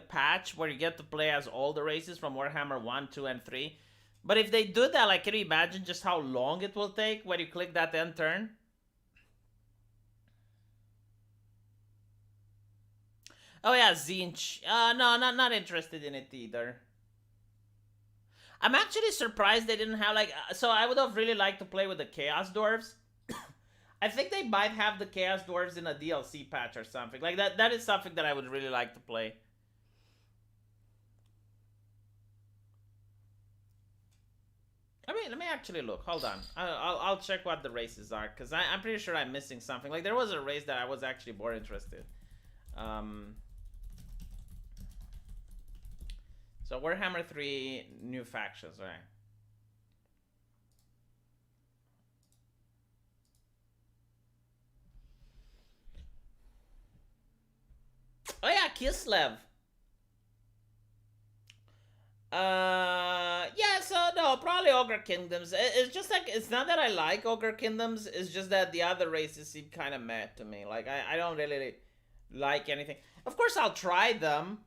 patch where you get to play as all the races from Warhammer 1, 2, and 3. But if they do that, like, can you imagine just how long it will take when you click that end turn? Oh yeah, Zinch. No, not interested in it either. I'm actually surprised they didn't have like. So I would have really liked to play with the Chaos Dwarves. I think they might have the Chaos Dwarves in a DLC patch or something like that. That is something that I would really like to play. Let me actually look. Hold on. I'll check what the races are, because I'm pretty sure I'm missing something. Like, there was a race that I was actually more interested. So Warhammer 3 new factions, right? Oh yeah, Kislev. Yeah, so no, probably Ogre Kingdoms. It's just like, it's not that I like Ogre Kingdoms, it's just that the other races seem kind of meh to me. Like, I don't really like anything. Of course, I'll try them.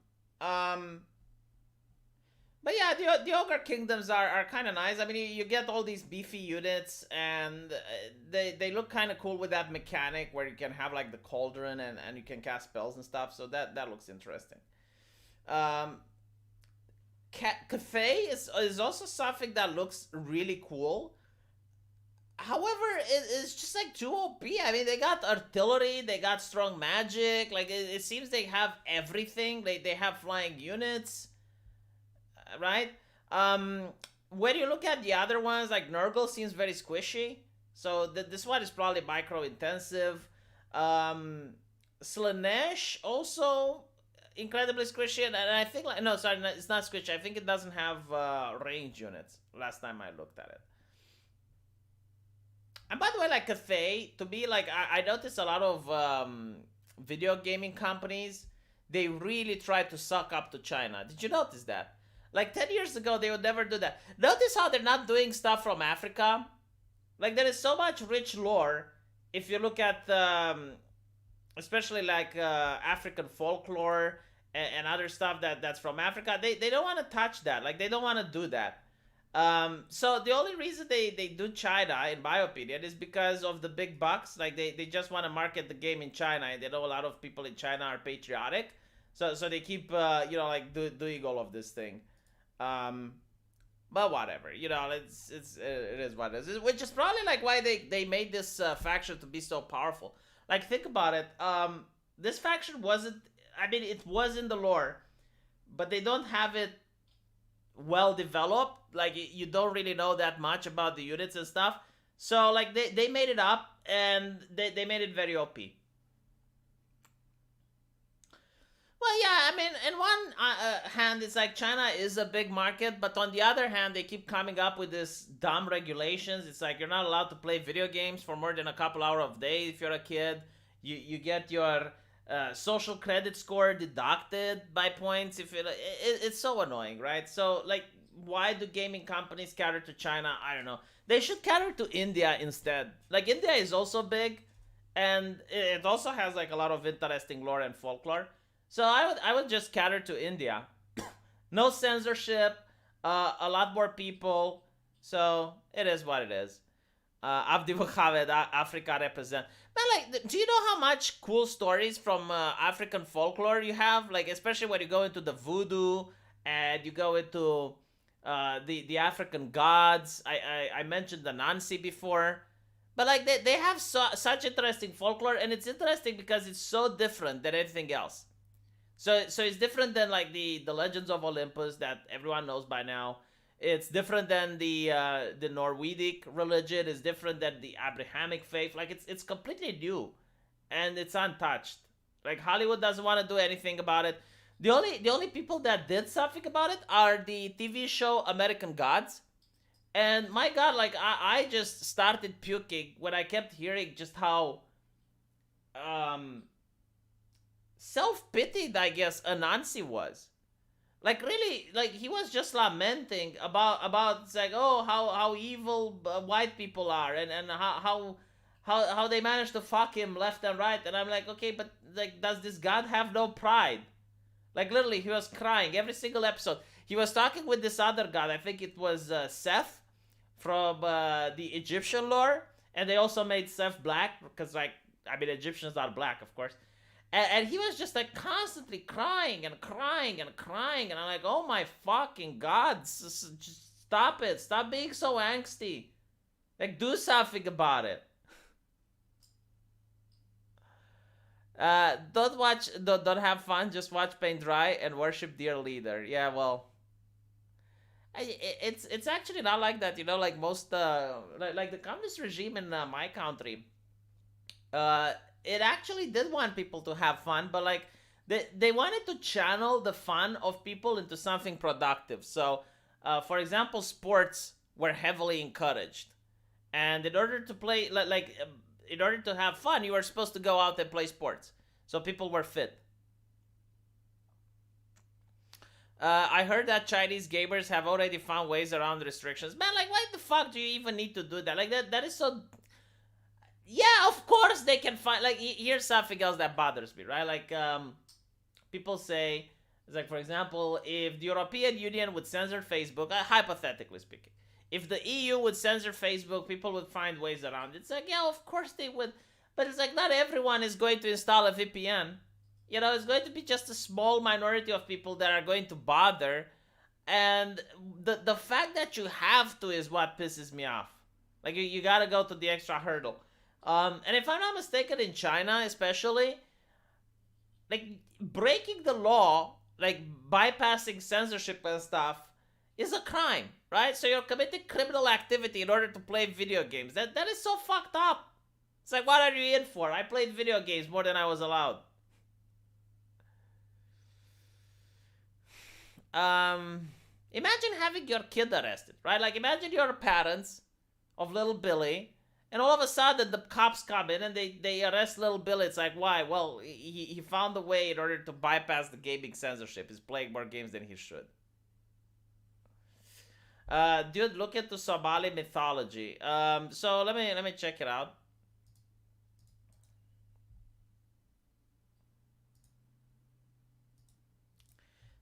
But yeah, the Ogre Kingdoms are kind of nice. I mean, you get all these beefy units, and they look kind of cool with that mechanic where you can have like the cauldron and you can cast spells and stuff. So that looks interesting. Cafe is also something that looks really cool. However, it's just like too OP. I mean, they got artillery, they got strong magic. Like, it seems they have everything. They have flying units, right? When you look at the other ones, like Nurgle seems very squishy. So this one is probably micro intensive. Slanesh also incredibly squishy, and I think, like, no, sorry, it's not squishy. I think it doesn't have range units. Last time I looked at it. And by the way, like, Cathay, to me, like, I noticed a lot of video gaming companies, they really try to suck up to China. Did you notice that? Like, 10 years ago, they would never do that. Notice how they're not doing stuff from Africa? Like, there is so much rich lore. If you look at, especially, like, African folklore and other stuff that's from Africa, they don't want to touch that. Like, they don't want to do that. So the only reason they do China, in my opinion, is because of the big bucks. Like, they just want to market the game in China, and they know a lot of people in China are patriotic. So they keep, like, doing all of this thing. But whatever, it is what it is. Which is probably like why they made this faction to be so powerful. Like, think about it. This faction wasn't. I mean, it was in the lore, but they don't have it well developed. Like, you don't really know that much about the units and stuff. So, like, they made it up, and they made it very OP. Well, yeah, I mean, in one hand, it's like China is a big market, but on the other hand, they keep coming up with this dumb regulations. It's like, you're not allowed to play video games for more than a couple hours of day if you're a kid. You get your social credit score deducted by points if it's so annoying, right? So, like, why do gaming companies cater to China? I don't know. They should cater to India instead. Like, India is also big, and it also has like a lot of interesting lore and folklore. So I would just cater to India. No censorship, a lot more people. So it is what it is. Abdi Muhammad, Africa represent. But, like, do you know how much cool stories from African folklore you have? Like, especially when you go into the voodoo and you go into the African gods. I mentioned the Nancy before. But, like, they have such interesting folklore, and it's interesting because it's so different than anything else. So it's different than, like, the Legends of Olympus that everyone knows by now. It's different than the Norwedic religion. It's different than the Abrahamic faith. Like, it's completely new, and it's untouched. Like, Hollywood doesn't want to do anything about it. The only people that did something about it are the TV show American Gods. And my God, like, I just started puking when I kept hearing just how self-pitied, I guess, Anansi was. Like, really, like, he was just lamenting about it's like, oh, how evil white people are, and how they managed to fuck him left and right, and I'm like, okay, but like, does this god have no pride? Like literally, he was crying every single episode. He was talking with this other god. I think it was Seth from the Egyptian lore, and they also made Seth black because, like, I mean, Egyptians are black, of course. And he was just like constantly crying and crying and crying, and I'm like, oh my fucking god, just stop it, stop being so angsty, like do something about it. Don't have fun. Just watch paint dry and worship dear leader. Yeah, well, it's actually not like that. You know, like most like the communist regime in my country, it actually did want people to have fun, but like they wanted to channel the fun of people into something productive. So, for example, sports were heavily encouraged, and in order to play in order to have fun, you were supposed to go out and play sports. So people were fit. I heard that Chinese gamers have already found ways around the restrictions. Man, like, why the fuck do you even need to do that? Like, that is so... Yeah, of course they can find... Like, here's something else that bothers me, right? Like, people say... It's like, for example, if the European Union would censor Facebook, hypothetically speaking, if the EU would censor Facebook, people would find ways around it. It's like, yeah, of course they would. But it's like, not everyone is going to install a VPN. You know, it's going to be just a small minority of people that are going to bother. And the fact that you have to is what pisses me off. Like, you gotta go to the extra hurdle. And if I'm not mistaken, in China especially, like, breaking the law, like, bypassing censorship and stuff, is a crime, right? So you're committing criminal activity in order to play video games. That is so fucked up. It's like, what are you in for? I played video games more than I was allowed. Imagine having your kid arrested, right? Like, imagine your parents of little Billy, and all of a sudden the cops come in and they arrest little Billy. It's like, why? Well, he found a way in order to bypass the gaming censorship. He's playing more games than he should. Dude, look into Somali mythology. So let me check it out.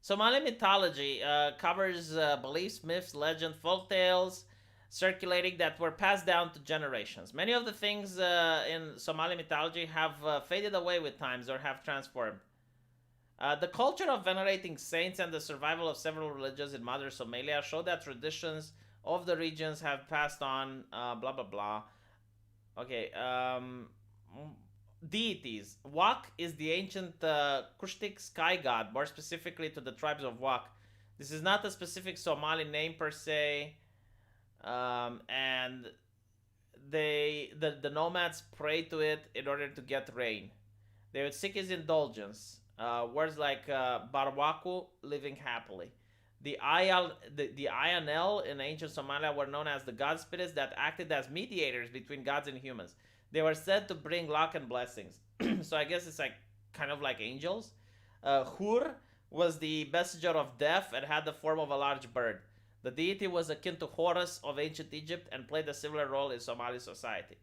Somali mythology covers beliefs, myths, legends, folk tales circulating that were passed down to generations. Many of the things in Somali mythology have faded away with times or have transformed. The culture of venerating saints and the survival of several religions in modern Somalia show that traditions of the regions have passed on, blah, blah, blah. Okay, deities. Wak is the ancient Kushtik sky god, more specifically to the tribes of Wak. This is not a specific Somali name per se, and the nomads pray to it in order to get rain. They would seek his indulgence. Words like Barwaku, living happily. The Ayanel in ancient Somalia were known as the god spirits that acted as mediators between gods and humans. They were said to bring luck and blessings. So I guess it's like kind of like angels. Hur was the messenger of death and had the form of a large bird. The deity was akin to Horus of ancient Egypt and played a similar role in Somali society.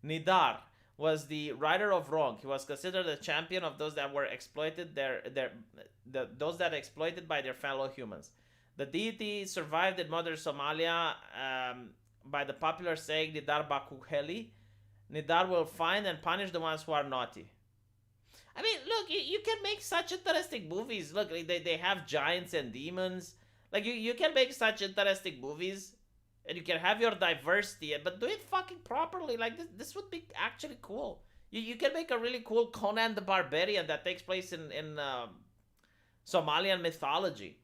Nidar was the righter of wrong. He was considered a champion of those that were exploited those that exploited by their fellow humans. The deity survived in modern Somalia by the popular saying Nidar Bakuheli. Nidar will find and punish the ones who are naughty. I mean, look, you can make such interesting movies. Look, they have giants and demons. Like, you can make such interesting movies, and you can have your diversity, but do it fucking properly. Like, this would be actually cool. You can make a really cool Conan the Barbarian that takes place in Somalian mythology.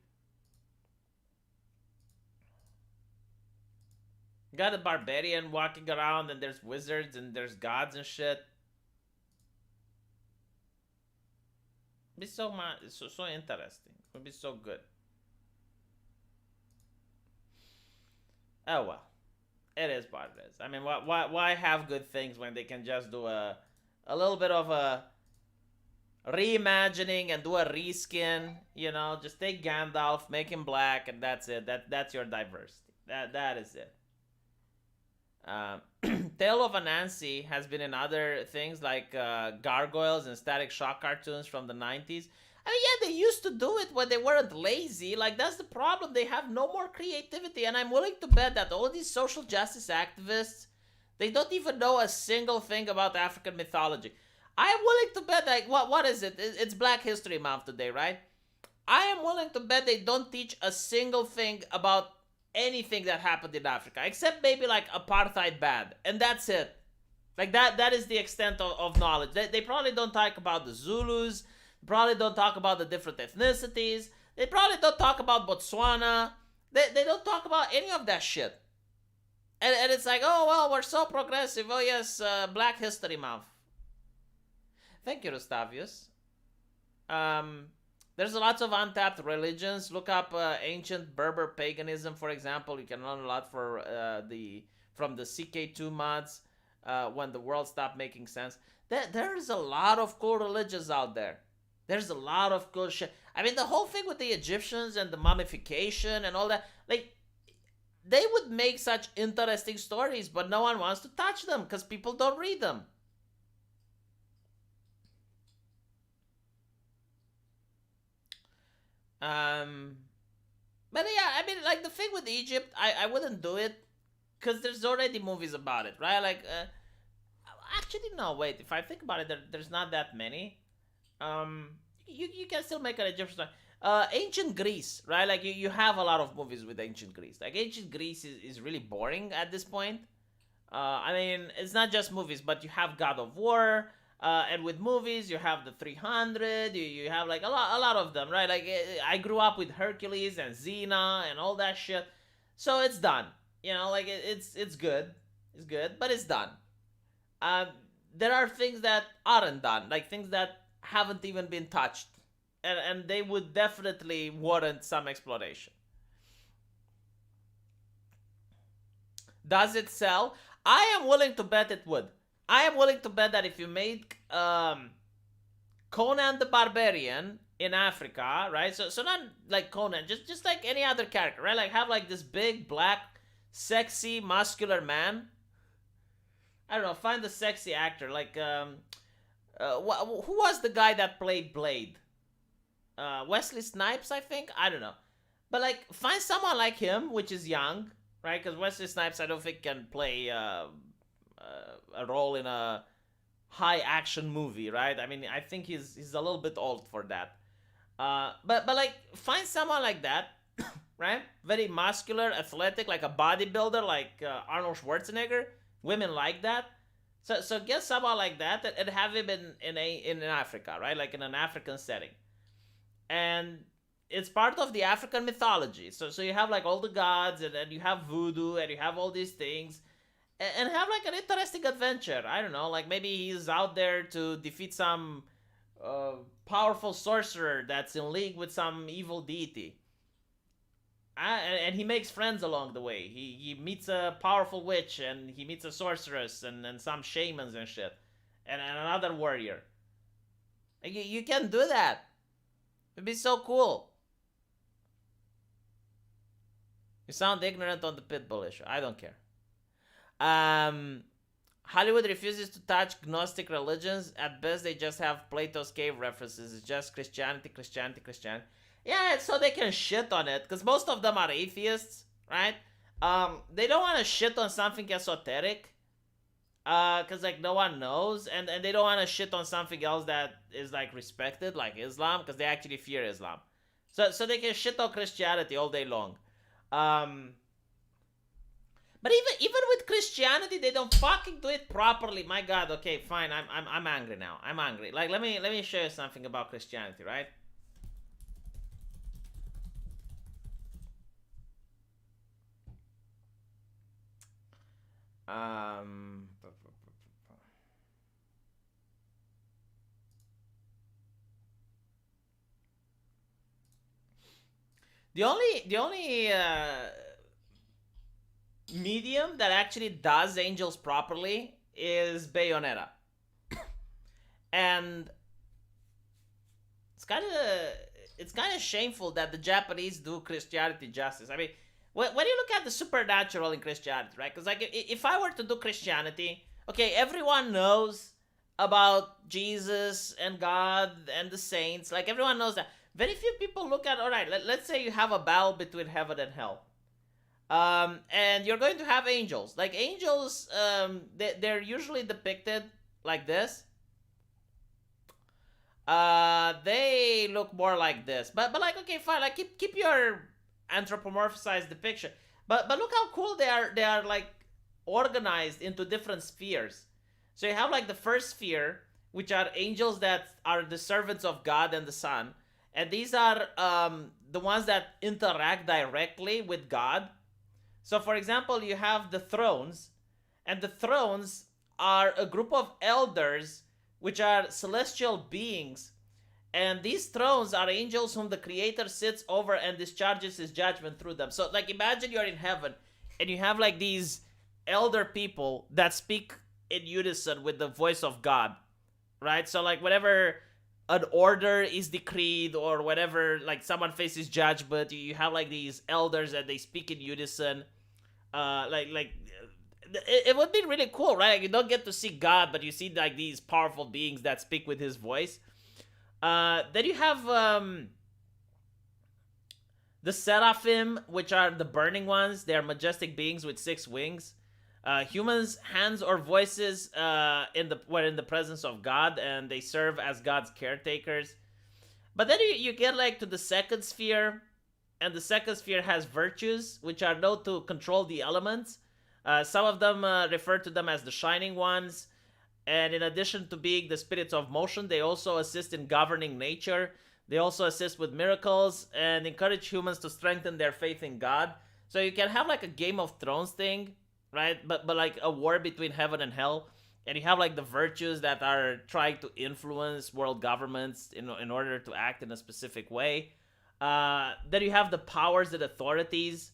You got a barbarian walking around, and there's wizards, and there's gods and shit. It'd be so interesting. It would be so good. Oh well, it is what it is. I mean, why have good things when they can just do a little bit of a reimagining and do a reskin? You know, just take Gandalf, make him black, and that's it. That's your diversity. That is it. Tale of Anansi has been in other things like Gargoyles and Static Shock cartoons from the 90s. I mean, yeah, they used to do it when they weren't lazy. Like, that's the problem. They have no more creativity. And I'm willing to bet that all these social justice activists, they don't even know a single thing about African mythology. I am willing to bet, like, what is it? It's Black History Month today, right? I am willing to bet they don't teach a single thing about anything that happened in Africa, except maybe like apartheid bad, and that's it. Like that is the extent of knowledge. They probably don't talk about the Zulus, probably don't talk about the different ethnicities, they probably don't talk about Botswana, they don't talk about any of that shit. And it's like, oh, well, we're so progressive, oh yes, Black History Month. Thank you, Gustavius. There's lots of untapped religions. Look up ancient Berber paganism, for example. You can learn a lot from the CK2 mods, when the world stopped making sense. There's a lot of cool religions out there. There's a lot of cool shit. I mean, the whole thing with the Egyptians and the mummification and all that, like, they would make such interesting stories, but no one wants to touch them because people don't read them. But yeah, I mean, like, the thing with Egypt, I wouldn't do it because there's already movies about it, right? Like, actually, no, wait. If I think about it, there's not that many. You can still make an Egyptian story. Ancient Greece, right? Like, you have a lot of movies with ancient Greece. Like, ancient Greece is really boring at this point. I mean, it's not just movies, but you have God of War. And with movies, you have the 300. You have like a lot of them, right? Like, I grew up with Hercules and Xena and all that shit, so it's done. You know, like, it's good, but it's done. There are things that aren't done, like things that haven't even been touched, and they would definitely warrant some exploration. Does it sell? I am willing to bet it would. I am willing to bet that if you make Conan the Barbarian in Africa, right? So not like Conan, just like any other character, right? Like, have like this big, black, sexy, muscular man. I don't know, find the sexy actor. Like, who was the guy that played Blade? Wesley Snipes, I think? I don't know. But like, find someone like him, which is young, right? Because Wesley Snipes, I don't think can play a role in a high action movie, right? I mean, I think he's a little bit old for that. But like, find someone like that, right? Very muscular, athletic, like a bodybuilder, like Arnold Schwarzenegger. Women like that. So get someone like that and have him in Africa, right? Like in an African setting, and it's part of the African mythology. So you have like all the gods, and you have voodoo, and you have all these things. And have like an interesting adventure. I don't know, like maybe he's out there to defeat some powerful sorcerer that's in league with some evil deity. And he makes friends along the way. He meets a powerful witch, and he meets a sorceress, and some shamans and shit, and another warrior. Like, you can do that. It'd be so cool. You sound ignorant on the Pitbull issue. I don't care. Hollywood refuses to touch Gnostic religions. At best, they just have Plato's cave references. It's just Christianity. Yeah, so they can shit on it, because most of them are atheists, right? They don't want to shit on something esoteric, because like no one knows, and they don't want to shit on something else that is like respected, like Islam, because they actually fear Islam. So they can shit on Christianity all day long. But even with Christianity, they don't fucking do it properly. My God. Okay, fine. I'm angry now. I'm angry. Like, let me show you something about Christianity, right? The only medium that actually does angels properly is Bayonetta. And it's kind of shameful that the Japanese do Christianity justice. I mean, when you look at the supernatural in Christianity, right? Because like if I were to do Christianity, okay, everyone knows about Jesus and God and the saints. Like everyone knows that. Very few people look at, all right, let's say you have a battle between heaven and hell. And you're going to have angels. Like angels, they're usually depicted like this. They look more like this. But like, okay, fine. Like keep your anthropomorphized depiction. But look how cool they are. They are like organized into different spheres. So you have like the first sphere, which are angels that are the servants of God and the Son, and these are the ones that interact directly with God. So for example, you have the thrones, and the thrones are a group of elders which are celestial beings, and these thrones are angels whom the Creator sits over and discharges his judgment through them. So like imagine you're in heaven and you have like these elder people that speak in unison with the voice of God, right? So like whenever an order is decreed or whenever like someone faces judgment, you have like these elders and they speak in unison. It would be really cool, right? Like, you don't get to see God, but you see like these powerful beings that speak with his voice. Then you have the seraphim, which are the burning ones. They are majestic beings with 6 wings. Humans' hands or voices were in the presence of God, and they serve as God's caretakers. But then you get like to the second sphere, and the second sphere has virtues, which are known to control the elements. Some of them refer to them as the Shining Ones, and in addition to being the spirits of motion, they also assist in governing nature. They also assist with miracles and encourage humans to strengthen their faith in God. So you can have like a Game of Thrones thing, right? But like a war between heaven and hell, and you have like the virtues that are trying to influence world governments in order to act in a specific way. Then you have the powers and authorities.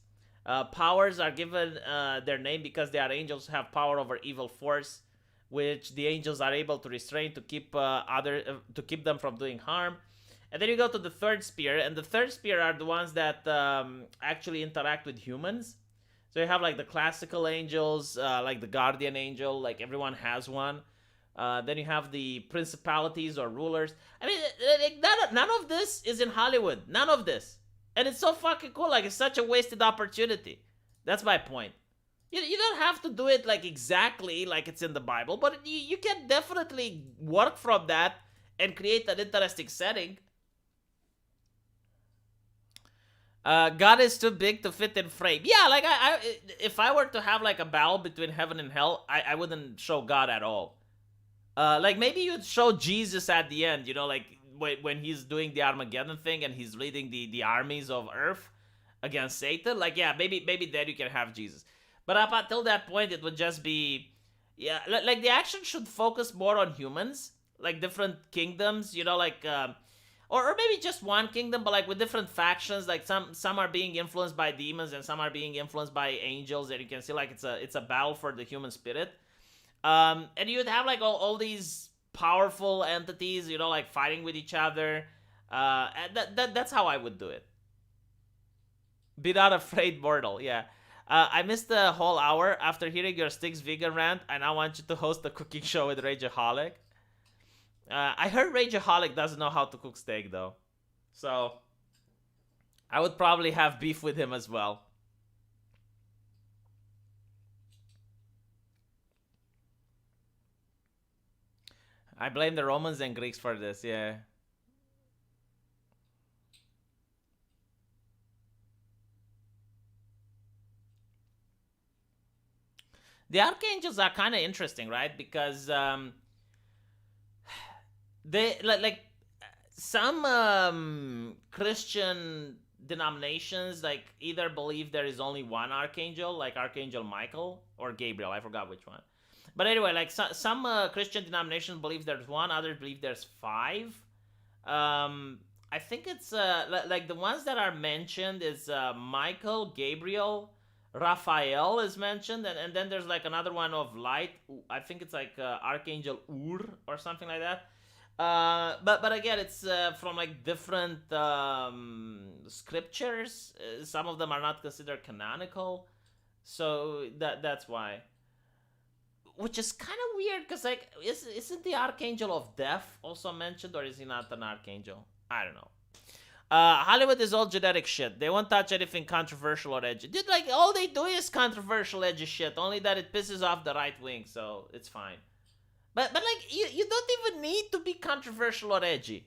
Powers are given their name because they are angels who have power over evil force, which the angels are able to restrain to keep them from doing harm. And then you go to the third sphere, and the third sphere are the ones that actually interact with humans. So you have like the classical angels, like the guardian angel, like everyone has one. Then you have the principalities or rulers. I mean, none of this is in Hollywood. None of this. And it's so fucking cool. Like, it's such a wasted opportunity. That's my point. You don't have to do it like exactly like it's in the Bible, but you can definitely work from that and create an interesting setting. God is too big to fit in frame. Yeah, like if I were to have like a battle between heaven and hell, I wouldn't show God at all. Like maybe you'd show Jesus at the end, you know, like when he's doing the Armageddon thing and he's leading the armies of Earth against Satan. Like yeah, maybe then you can have Jesus. But up until that point, it would just be, yeah, like the action should focus more on humans, like different kingdoms, you know, like or maybe just one kingdom, but like with different factions. Like some are being influenced by demons and some are being influenced by angels, and you can see like it's a battle for the human spirit. And you'd have like all these powerful entities, you know, like fighting with each other. And that's how I would do it. Be not afraid, mortal. Yeah. I missed the whole hour after hearing your Sticks vegan rant. I now want you to host a cooking show with Rageaholic. I heard Rageaholic doesn't know how to cook steak though, so I would probably have beef with him as well. I blame the Romans and Greeks for this, yeah. The archangels are kind of interesting, right? Because they like some Christian denominations like either believe there is only one archangel, like Archangel Michael or Gabriel. I forgot which one. But anyway, like some Christian denominations believe there's one, others believe there's 5. I think it's like the ones that are mentioned is Michael, Gabriel, Raphael is mentioned, and then there's like another one of light. I think it's like Archangel Ur or something like that. But again, it's from like different scriptures. Some of them are not considered canonical, so that's why. Which is kind of weird, because like, isn't the Archangel of Death also mentioned, or is he not an archangel? I don't know. Hollywood is all genetic shit. They won't touch anything controversial or edgy. Dude, like, all they do is controversial, edgy shit. Only that it pisses off the right wing, so it's fine. But like, you don't even need to be controversial or edgy.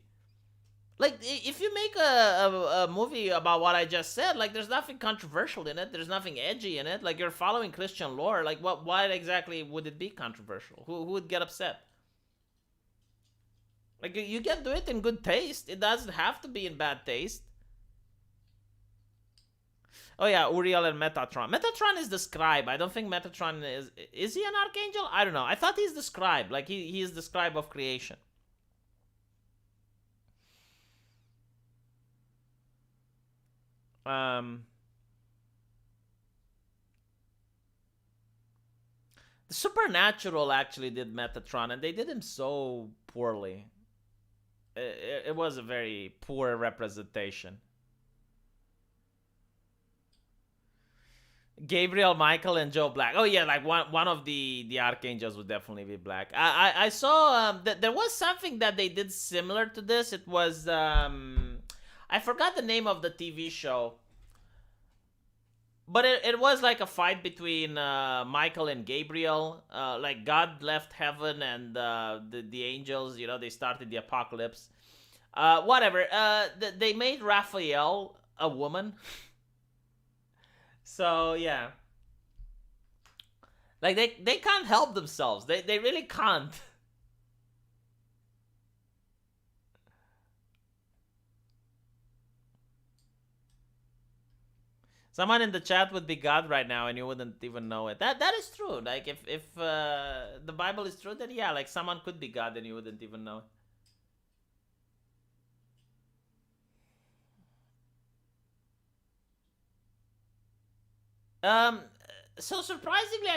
Like, if you make a movie about what I just said, like, there's nothing controversial in it. There's nothing edgy in it. Like, you're following Christian lore. Like, why exactly would it be controversial? Who would get upset? Like, you can do it in good taste. It doesn't have to be in bad taste. Oh yeah, Uriel and Metatron. Metatron is the scribe. I don't think Metatron is... Is he an archangel? I don't know. I thought he's the scribe. Like, he is the scribe of creation. The Supernatural actually did Metatron, and they did him so poorly. It was a very poor representation. Gabriel, Michael, and Joe Black. Oh yeah, like one of the archangels would definitely be black. I saw that there was something that they did similar to this. It was I forgot the name of the TV show, but it was like a fight between Michael and Gabriel. Like, God left heaven, and the angels, they started the apocalypse. Whatever. They made Raphael a woman. So yeah, like they can't help themselves. They really can't. Someone in the chat would be God right now, and you wouldn't even know it. That is true. Like, if the Bible is true, then yeah, like, someone could be God, and you wouldn't even know it. So surprisingly,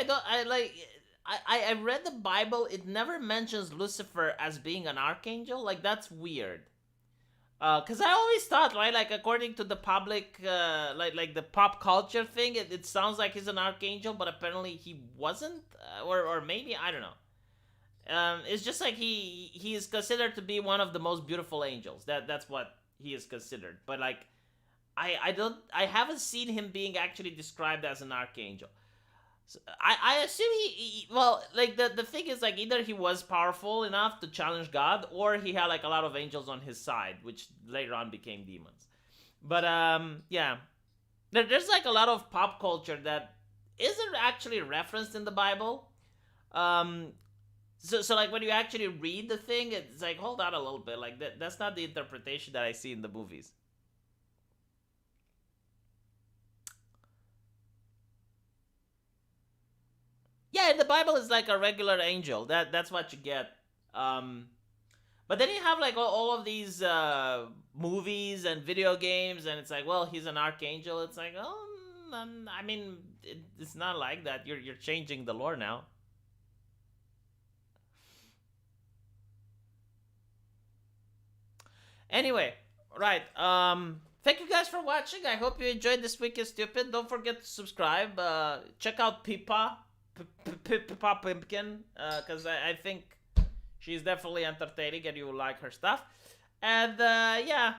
I read the Bible. It never mentions Lucifer as being an archangel. Like, that's weird. Cause I always thought, right, like, according to the public, like the pop culture thing, it sounds like he's an archangel, but apparently he wasn't, or maybe, I don't know. It's just like he is considered to be one of the most beautiful angels. That's what he is considered. But like, I haven't seen him being actually described as an archangel. So I assume well, like, the thing is, like, either he was powerful enough to challenge God, or he had like a lot of angels on his side, which later on became demons. But yeah, there's like a lot of pop culture that isn't actually referenced in the Bible. So like, when you actually read the thing, it's like, hold on a little bit, like, that's not the interpretation that I see in the movies. Yeah, in the Bible is like a regular angel. That's what you get. But then you have like all of these movies and video games, and it's like, well, he's an archangel. It's like, oh, I mean, it's not like that. You're changing the lore now. Anyway, right. Thank you guys for watching. I hope you enjoyed this week is stupid. Don't forget to subscribe. Check out Pipa. Pippa Pimpkin, because I think she's definitely entertaining and you will like her stuff. And yeah,